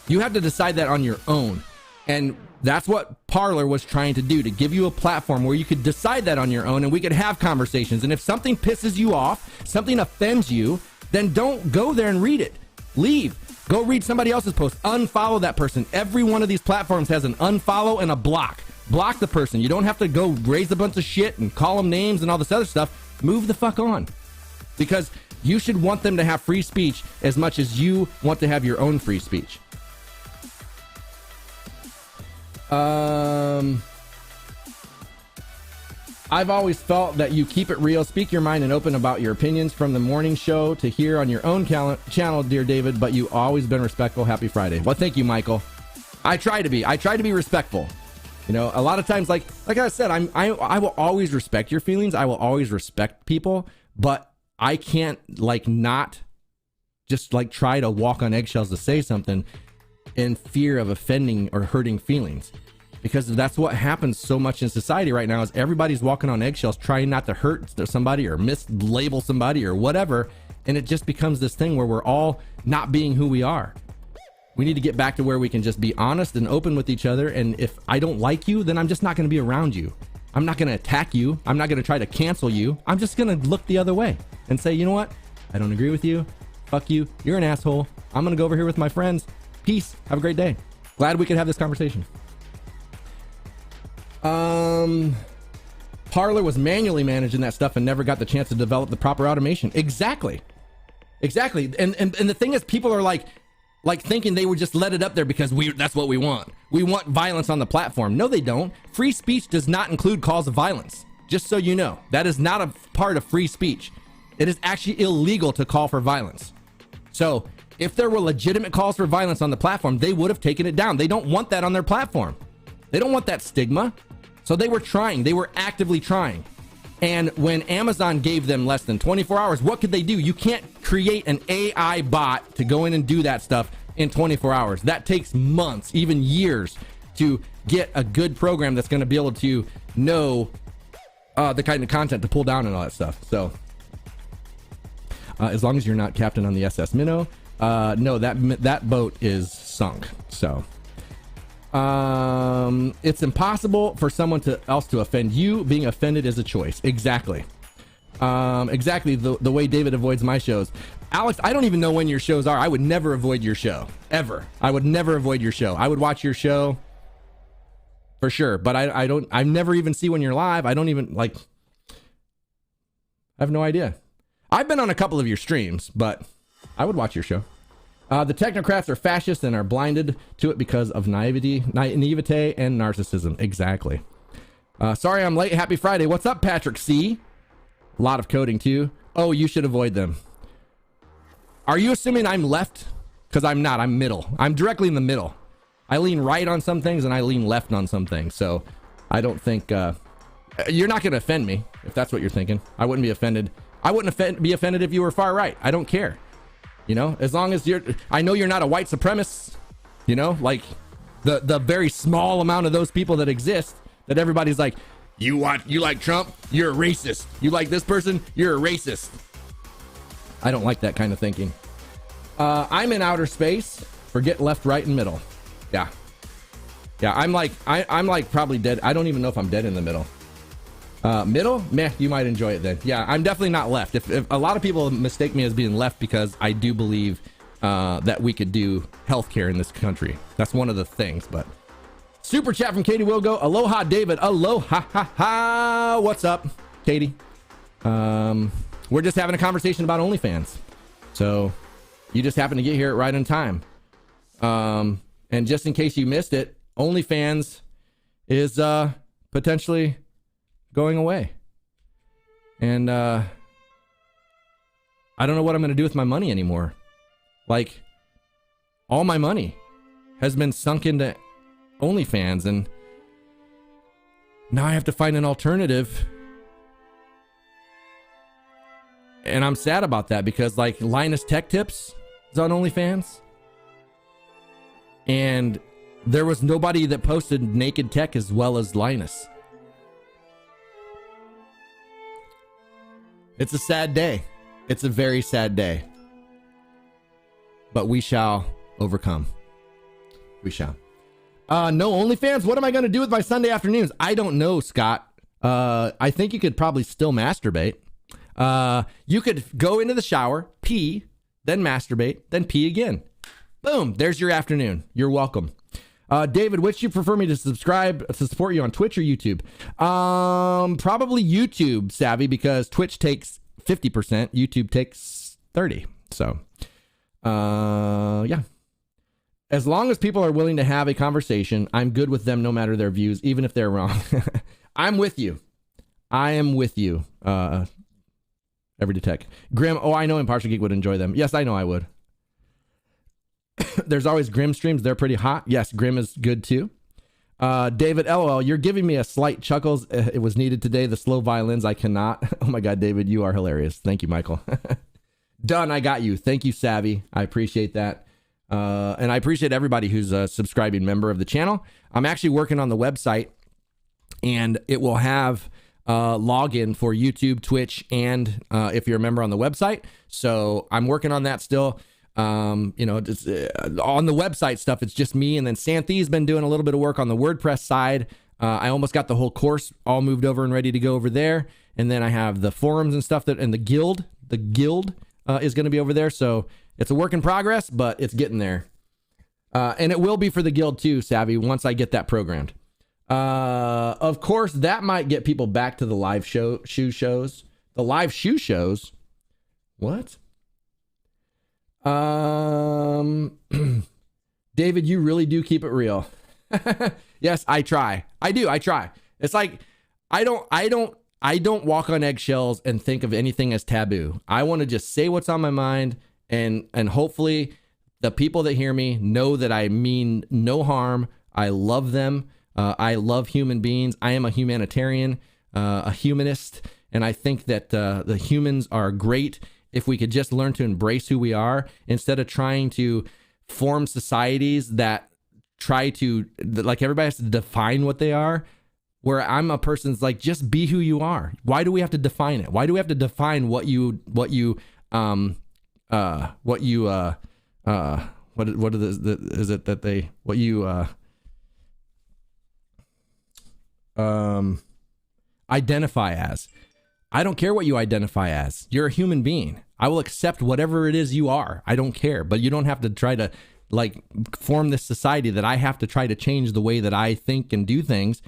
You have to decide that on your own. And that's what Parler was trying to do, to give you a platform where you could decide that on your own, and we could have conversations. And if something pisses you off, something offends you, then don't go there and read it. Leave. Go read somebody else's post. Unfollow that person. Every one of these platforms has an unfollow and a block. Block the person. You don't have to go raise a bunch of shit and call them names and all this other stuff. Move the fuck on. Because you should want them to have free speech as much as you want to have your own free speech. I've always felt that you keep it real, speak your mind, and open about your opinions from the morning show to here on your own channel, dear David, but you always been respectful. Happy Friday. Well, thank you, Michael. I try to be respectful. A lot of times, like I said, I will always respect your feelings. I will always respect people, but I can't not just try to walk on eggshells to say something in fear of offending or hurting feelings. Because that's what happens so much in society right now, is everybody's walking on eggshells, trying not to hurt somebody or mislabel somebody or whatever. And it just becomes this thing where we're all not being who we are. We need to get back to where we can just be honest and open with each other. And if I don't like you, then I'm just not going to be around you. I'm not going to attack you. I'm not going to try to cancel you. I'm just going to look the other way and say, you know what? I don't agree with you. Fuck you. You're an asshole. I'm going to go over here with my friends. Peace. Have a great day. Glad we could have this conversation. Parler was manually managing that stuff and never got the chance to develop the proper automation. Exactly. And the thing is, people are like, like thinking they would just let it up there because that's what we want. We want violence on the platform. No, they don't. Free speech does not include calls of violence. Just so you know, that is not a part of free speech. It is actually illegal to call for violence. So if there were legitimate calls for violence on the platform, they would have taken it down. They don't want that on their platform. They don't want that stigma. So they were trying. They were actively trying. And when Amazon gave them less than 24 hours, what could they do? You can't create an AI bot to go in and do that stuff in 24 hours. That takes months, even years, to get a good program that's going to be able to know the kind of content to pull down and all that stuff. So as long as you're not captain on the SS Minnow, no, that boat is sunk. So it's impossible for someone else to offend you. Being offended is a choice. Exactly. Exactly the way David avoids my shows. Alex, I don't even know when your shows are. I would never avoid your show, ever. I would never avoid your show. I would watch your show for sure, but I never even see when you're live. I don't even I have no idea. I've been on a couple of your streams, but I would watch your show. The technocrats are fascists and are blinded to it because of naivete and narcissism. Exactly. Sorry I'm late. Happy Friday. What's up, Patrick C? A lot of coding too. Oh, you should avoid them. Are you assuming I'm left? Because I'm not. I'm middle. I'm directly in the middle. I lean right on some things and I lean left on some things. So I don't think you're not going to offend me if that's what you're thinking. I wouldn't be offended. I wouldn't be offended if you were far right. I don't care. You know, as long as I know you're not a white supremacist, you know, like the very small amount of those people that exist that everybody's like, you like Trump? You're a racist. You like this person? You're a racist. I don't like that kind of thinking. I'm in outer space. Forget left, right, and middle. Yeah. Yeah, I'm like probably dead. I don't even know if I'm dead in the middle. Middle? Meh, you might enjoy it then. Yeah, I'm definitely not left. If a lot of people mistake me as being left because I do believe that we could do healthcare in this country. That's one of the things, but super chat from Katie Wilgo. Aloha, David. Aloha, ha, ha. What's up, Katie? We're just having a conversation about OnlyFans. So you just happen to get here right in time. And just in case you missed it, OnlyFans is potentially going away. And I don't know what I'm going to do with my money anymore. Like, all my money has been sunk into OnlyFans, and now I have to find an alternative. And I'm sad about that because, like, Linus Tech Tips is on OnlyFans. And there was nobody that posted naked tech as well as Linus. It's a sad day. It's a very sad day. But we shall overcome. We shall. No OnlyFans? What am I going to do with my Sunday afternoons? I don't know, Scott. I think you could probably still masturbate. You could go into the shower, pee, then masturbate, then pee again. Boom. There's your afternoon. You're welcome. David, which do you prefer me to subscribe to support you on Twitch or YouTube? Probably YouTube, Savvy, because Twitch takes 50%, YouTube takes 30%. So, yeah. As long as people are willing to have a conversation, I'm good with them no matter their views, even if they're wrong. I'm with you. I am with you. Everyday Tech. Grim, oh, I know Impartial Geek would enjoy them. Yes, I know I would. There's always Grim streams. They're pretty hot. Yes, Grim is good too. David, LOL, you're giving me a slight chuckles. It was needed today. The slow violins, I cannot. Oh my God, David, you are hilarious. Thank you, Michael. Done, I got you. Thank you, Savvy. I appreciate that. And I appreciate everybody who's a subscribing member of the channel. I'm actually working on the website, and it will have login for YouTube, Twitch, and if you're a member on the website. So I'm working on that still. You know, just, on the website stuff, it's just me, and then Santhi's been doing a little bit of work on the WordPress side. I almost got the whole course all moved over and ready to go over there. And then I have the forums and stuff and the guild is going to be over there. So it's a work in progress, but it's getting there. And it will be for the guild too, Savvy, once I get that programmed. Of course, that might get people back to the live shoe shows. The live shoe shows? What? David, you really do keep it real. Yes, I try. I do. I try. It's like I don't walk on eggshells and think of anything as taboo. I want to just say what's on my mind, and hopefully the people that hear me know that I mean no harm. I love them. I love human beings. I am a humanitarian, a humanist, and I think that the humans are great if we could just learn to embrace who we are instead of trying to form societies that try to, like, everybody has to define what they are, where I'm a person's like, just be who you are. Why do we have to define it? Why do we have to define what are identify as? I don't care what you identify as. You're a human being. I will accept whatever it is you are. I don't care, but you don't have to try to like form this society that I have to try to change the way that I think and do things.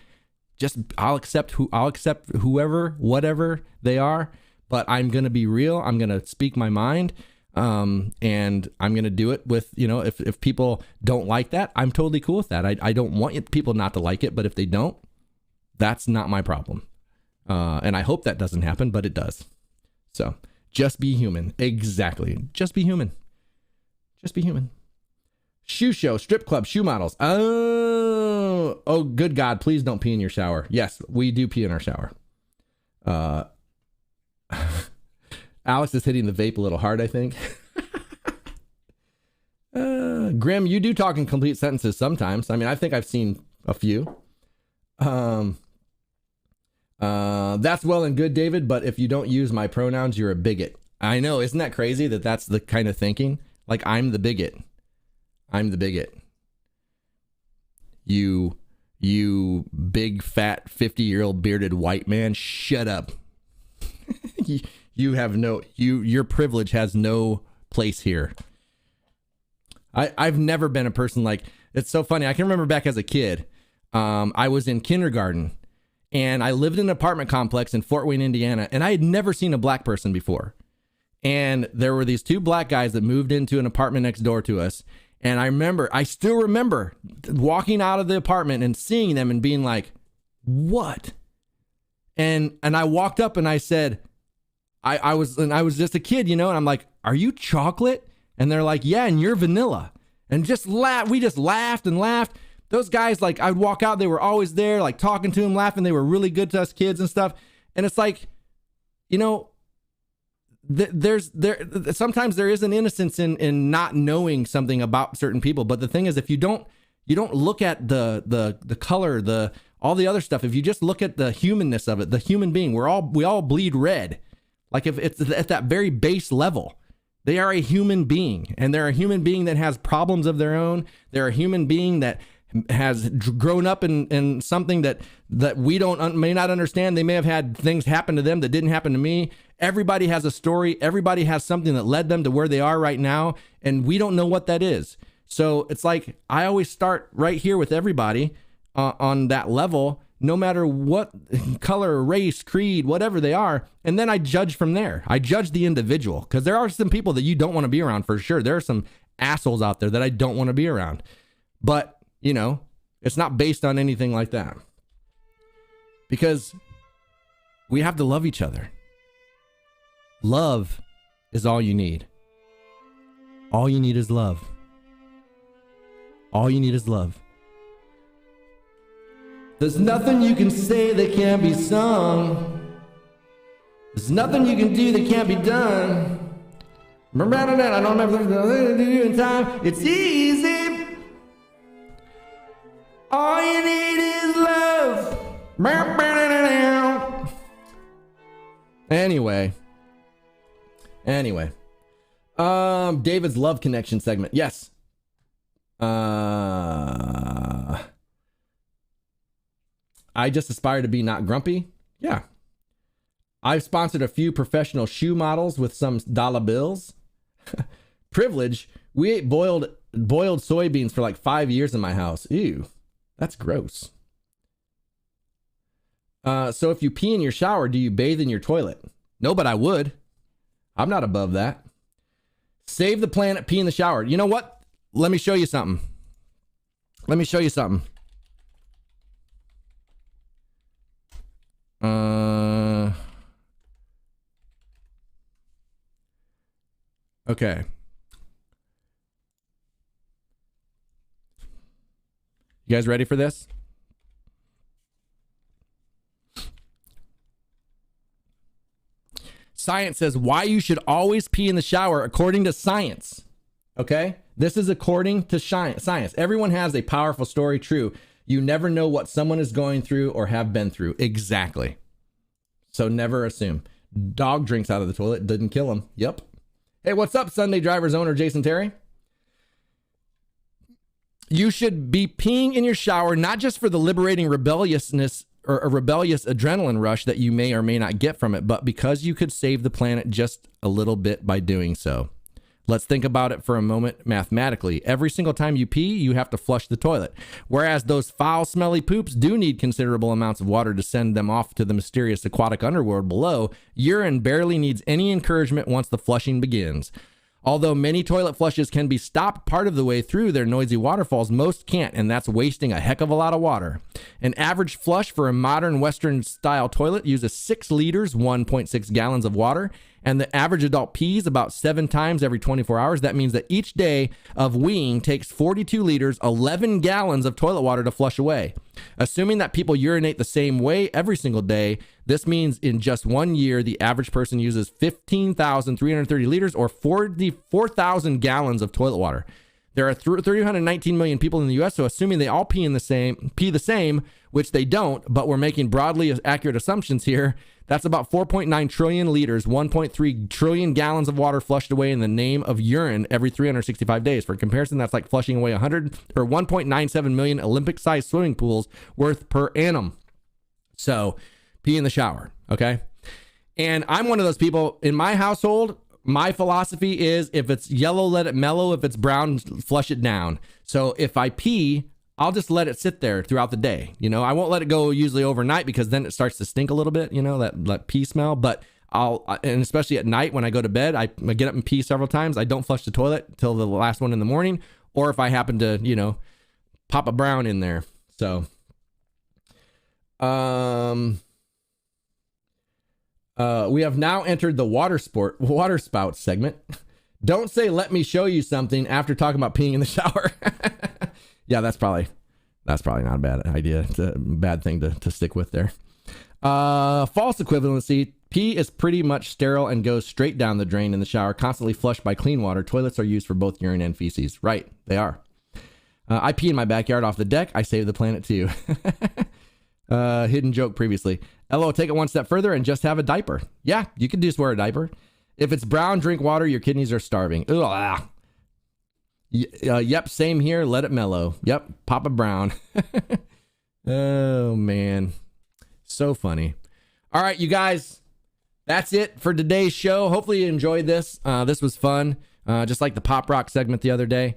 Just I'll accept whoever, whatever they are, but I'm going to be real. I'm going to speak my mind. And I'm going to do it with, if people don't like that, I'm totally cool with that. I don't want people not to like it, but if they don't, that's not my problem. And I hope that doesn't happen, but it does. So just be human. Exactly. Just be human. Just be human. Shoe show, strip club, shoe models. Oh, good God. Please don't pee in your shower. Yes, we do pee in our shower. Alex is hitting the vape a little hard, I think. Grim, you do talk in complete sentences sometimes. I mean, I think I've seen a few. That's well and good, David, but if you don't use my pronouns, you're a bigot. I know, isn't that crazy that that's the kind of thinking? Like, I'm the bigot. I'm the bigot. You big, fat, 50-year-old bearded white man, shut up. You have your privilege has no place here. I've never been a person like, it's so funny. I can remember back as a kid, I was in kindergarten and I lived in an apartment complex in Fort Wayne, Indiana, and I had never seen a black person before. And there were these two black guys that moved into an apartment next door to us. And I still remember walking out of the apartment and seeing them and being like, what? And I walked up and I said, I was just a kid, and I'm like, are you chocolate? And they're like, yeah, and you're vanilla. And we just laughed and laughed. Those guys, like, I'd walk out, they were always there, like talking to them, laughing. They were really good to us kids and stuff. And it's like, sometimes there is an innocence in not knowing something about certain people. But the thing is, if you don't look at the color, all the other stuff, if you just look at the humanness of it, the human being, we all bleed red. Like, if it's at that very base level, they are a human being, and they're a human being that has problems of their own. They're a human being that has grown up in something that we may not understand. They may have had things happen to them that didn't happen to me. Everybody has a story. Everybody has something that led them to where they are right now, and we don't know what that is. So it's like, I always start right here with everybody on that level, no matter what color, race, creed, whatever they are. And then I judge from there. I judge the individual, because there are some people that you don't want to be around for sure. There are some assholes out there that I don't want to be around. But, it's not based on anything like that. Because we have to love each other. Love is all you need. All you need is love. All you need is love. There's nothing you can say that can't be sung. There's nothing you can do that can't be done. Remember that? I don't have to do in time. It's easy. All you need is love. Anyway. David's love connection segment. Yes. I just aspire to be not grumpy. Yeah. I've sponsored a few professional shoe models with some dollar bills. Privilege. We ate boiled soybeans for like 5 years in my house. Ew. That's gross. So if you pee in your shower, do you bathe in your toilet? No, but I would. I'm not above that. Save the planet, pee in the shower. You know what? Let me show you something. Okay. You guys ready for this? Science says why you should always pee in the shower according to science. Okay? This is according to science. Everyone has a powerful story. True. You never know what someone is going through or have been through. Exactly. So never assume. Dog drinks out of the toilet. Didn't kill him. Yep. Hey, what's up, Sunday Drivers owner Jason Terry? You should be peeing in your shower, not just for the liberating rebelliousness or a rebellious adrenaline rush that you may or may not get from it, but because you could save the planet just a little bit by doing so. Let's think about it for a moment mathematically. Every single time you pee, you have to flush the toilet. Whereas those foul, smelly poops do need considerable amounts of water to send them off to the mysterious aquatic underworld below, urine barely needs any encouragement once the flushing begins. Although many toilet flushes can be stopped part of the way through their noisy waterfalls, most can't, and that's wasting a heck of a lot of water. An average flush for a modern Western-style toilet uses 6 liters, 1.6 gallons of water, and the average adult pees about 7 times every 24 hours. That means that each day of weeing takes 42 liters, 11 gallons of toilet water to flush away. Assuming that people urinate the same way every single day, this means in just 1 year, the average person uses 15,330 liters or 44,000 gallons of toilet water. There are 319 million people in the U.S., so assuming they all pee the same, which they don't, but we're making broadly accurate assumptions here, that's about 4.9 trillion liters, 1.3 trillion gallons of water flushed away in the name of urine every 365 days. For comparison, that's like flushing away 1.97 million Olympic-sized swimming pools worth per annum. So, pee in the shower, okay? And I'm one of those people in my household. My philosophy is if it's yellow, let it mellow. If it's brown, flush it down. So if I pee, I'll just let it sit there throughout the day. You know, I won't let it go usually overnight because then it starts to stink a little bit, you know, that pee smell. But and especially at night when I go to bed, I get up and pee several times. I don't flush the toilet till the last one in the morning. Or if I happen to, you know, pop a brown in there. So, we have now entered the water spout segment. Don't say, let me show you something after talking about peeing in the shower. Yeah, that's probably not a bad idea. It's a bad thing to stick with there. False equivalency. Pee is pretty much sterile and goes straight down the drain in the shower, constantly flushed by clean water. Toilets are used for both urine and feces. Right, they are. I pee in my backyard off the deck. I save the planet too. Hidden joke previously. LO, take it one step further and just have a diaper. Yeah, you can just wear a diaper. If it's brown, drink water. Your kidneys are starving. Ugh. Yep, same here. Let it mellow. Yep, Papa Brown. Oh, man. So funny. All right, you guys. That's it for today's show. Hopefully you enjoyed this. This was fun. Just like the pop rock segment the other day.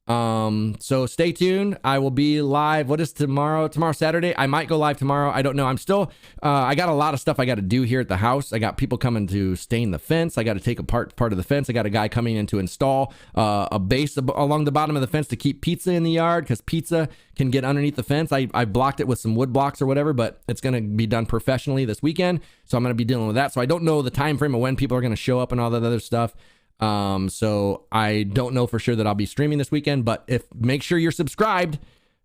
So stay tuned. I will be live. What is tomorrow? Tomorrow, Saturday. I might go live tomorrow. I don't know. I'm still, I got a lot of stuff I got to do here at the house. I got people coming to stain the fence. I got to take apart part of the fence. I got a guy coming in to install a base along the bottom of the fence to keep pizza in the yard because pizza can get underneath the fence. I blocked it with some wood blocks or whatever, but it's going to be done professionally this weekend. So I'm going to be dealing with that. So I don't know the time frame of when people are going to show up and all that other stuff. So I don't know for sure that I'll be streaming this weekend, but make sure you're subscribed,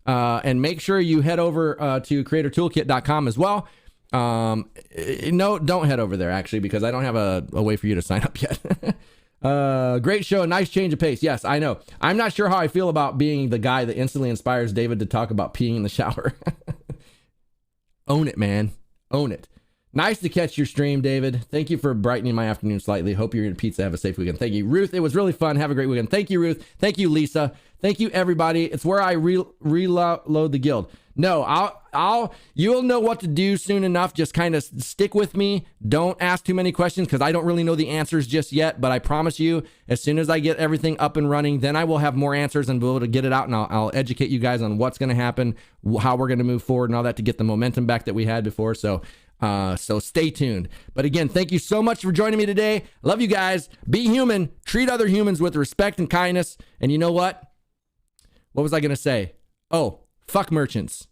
and make sure you head over, to creatortoolkit.com as well. No, don't head over there actually, because I don't have a way for you to sign up yet. Great show. Nice change of pace. Yes, I know. I'm not sure how I feel about being the guy that instantly inspires David to talk about peeing in the shower. Own it, man. Own it. Nice to catch your stream, David. Thank you for brightening my afternoon slightly. Hope you're eating pizza. Have a safe weekend. Thank you, Ruth. It was really fun. Have a great weekend. Thank you, Ruth. Thank you, Lisa. Thank you, everybody. It's where I reload the guild. No, you'll know what to do soon enough. Just kind of stick with me. Don't ask too many questions because I don't really know the answers just yet. But I promise you, as soon as I get everything up and running, then I will have more answers and be able to get it out. And I'll educate you guys on what's going to happen, how we're going to move forward and all that to get the momentum back that we had before. So So stay tuned. But again, thank you so much for joining me today. Love you guys. Be human. Treat other humans with respect and kindness. And you know what? What was I going to say? Oh, fuck merchants.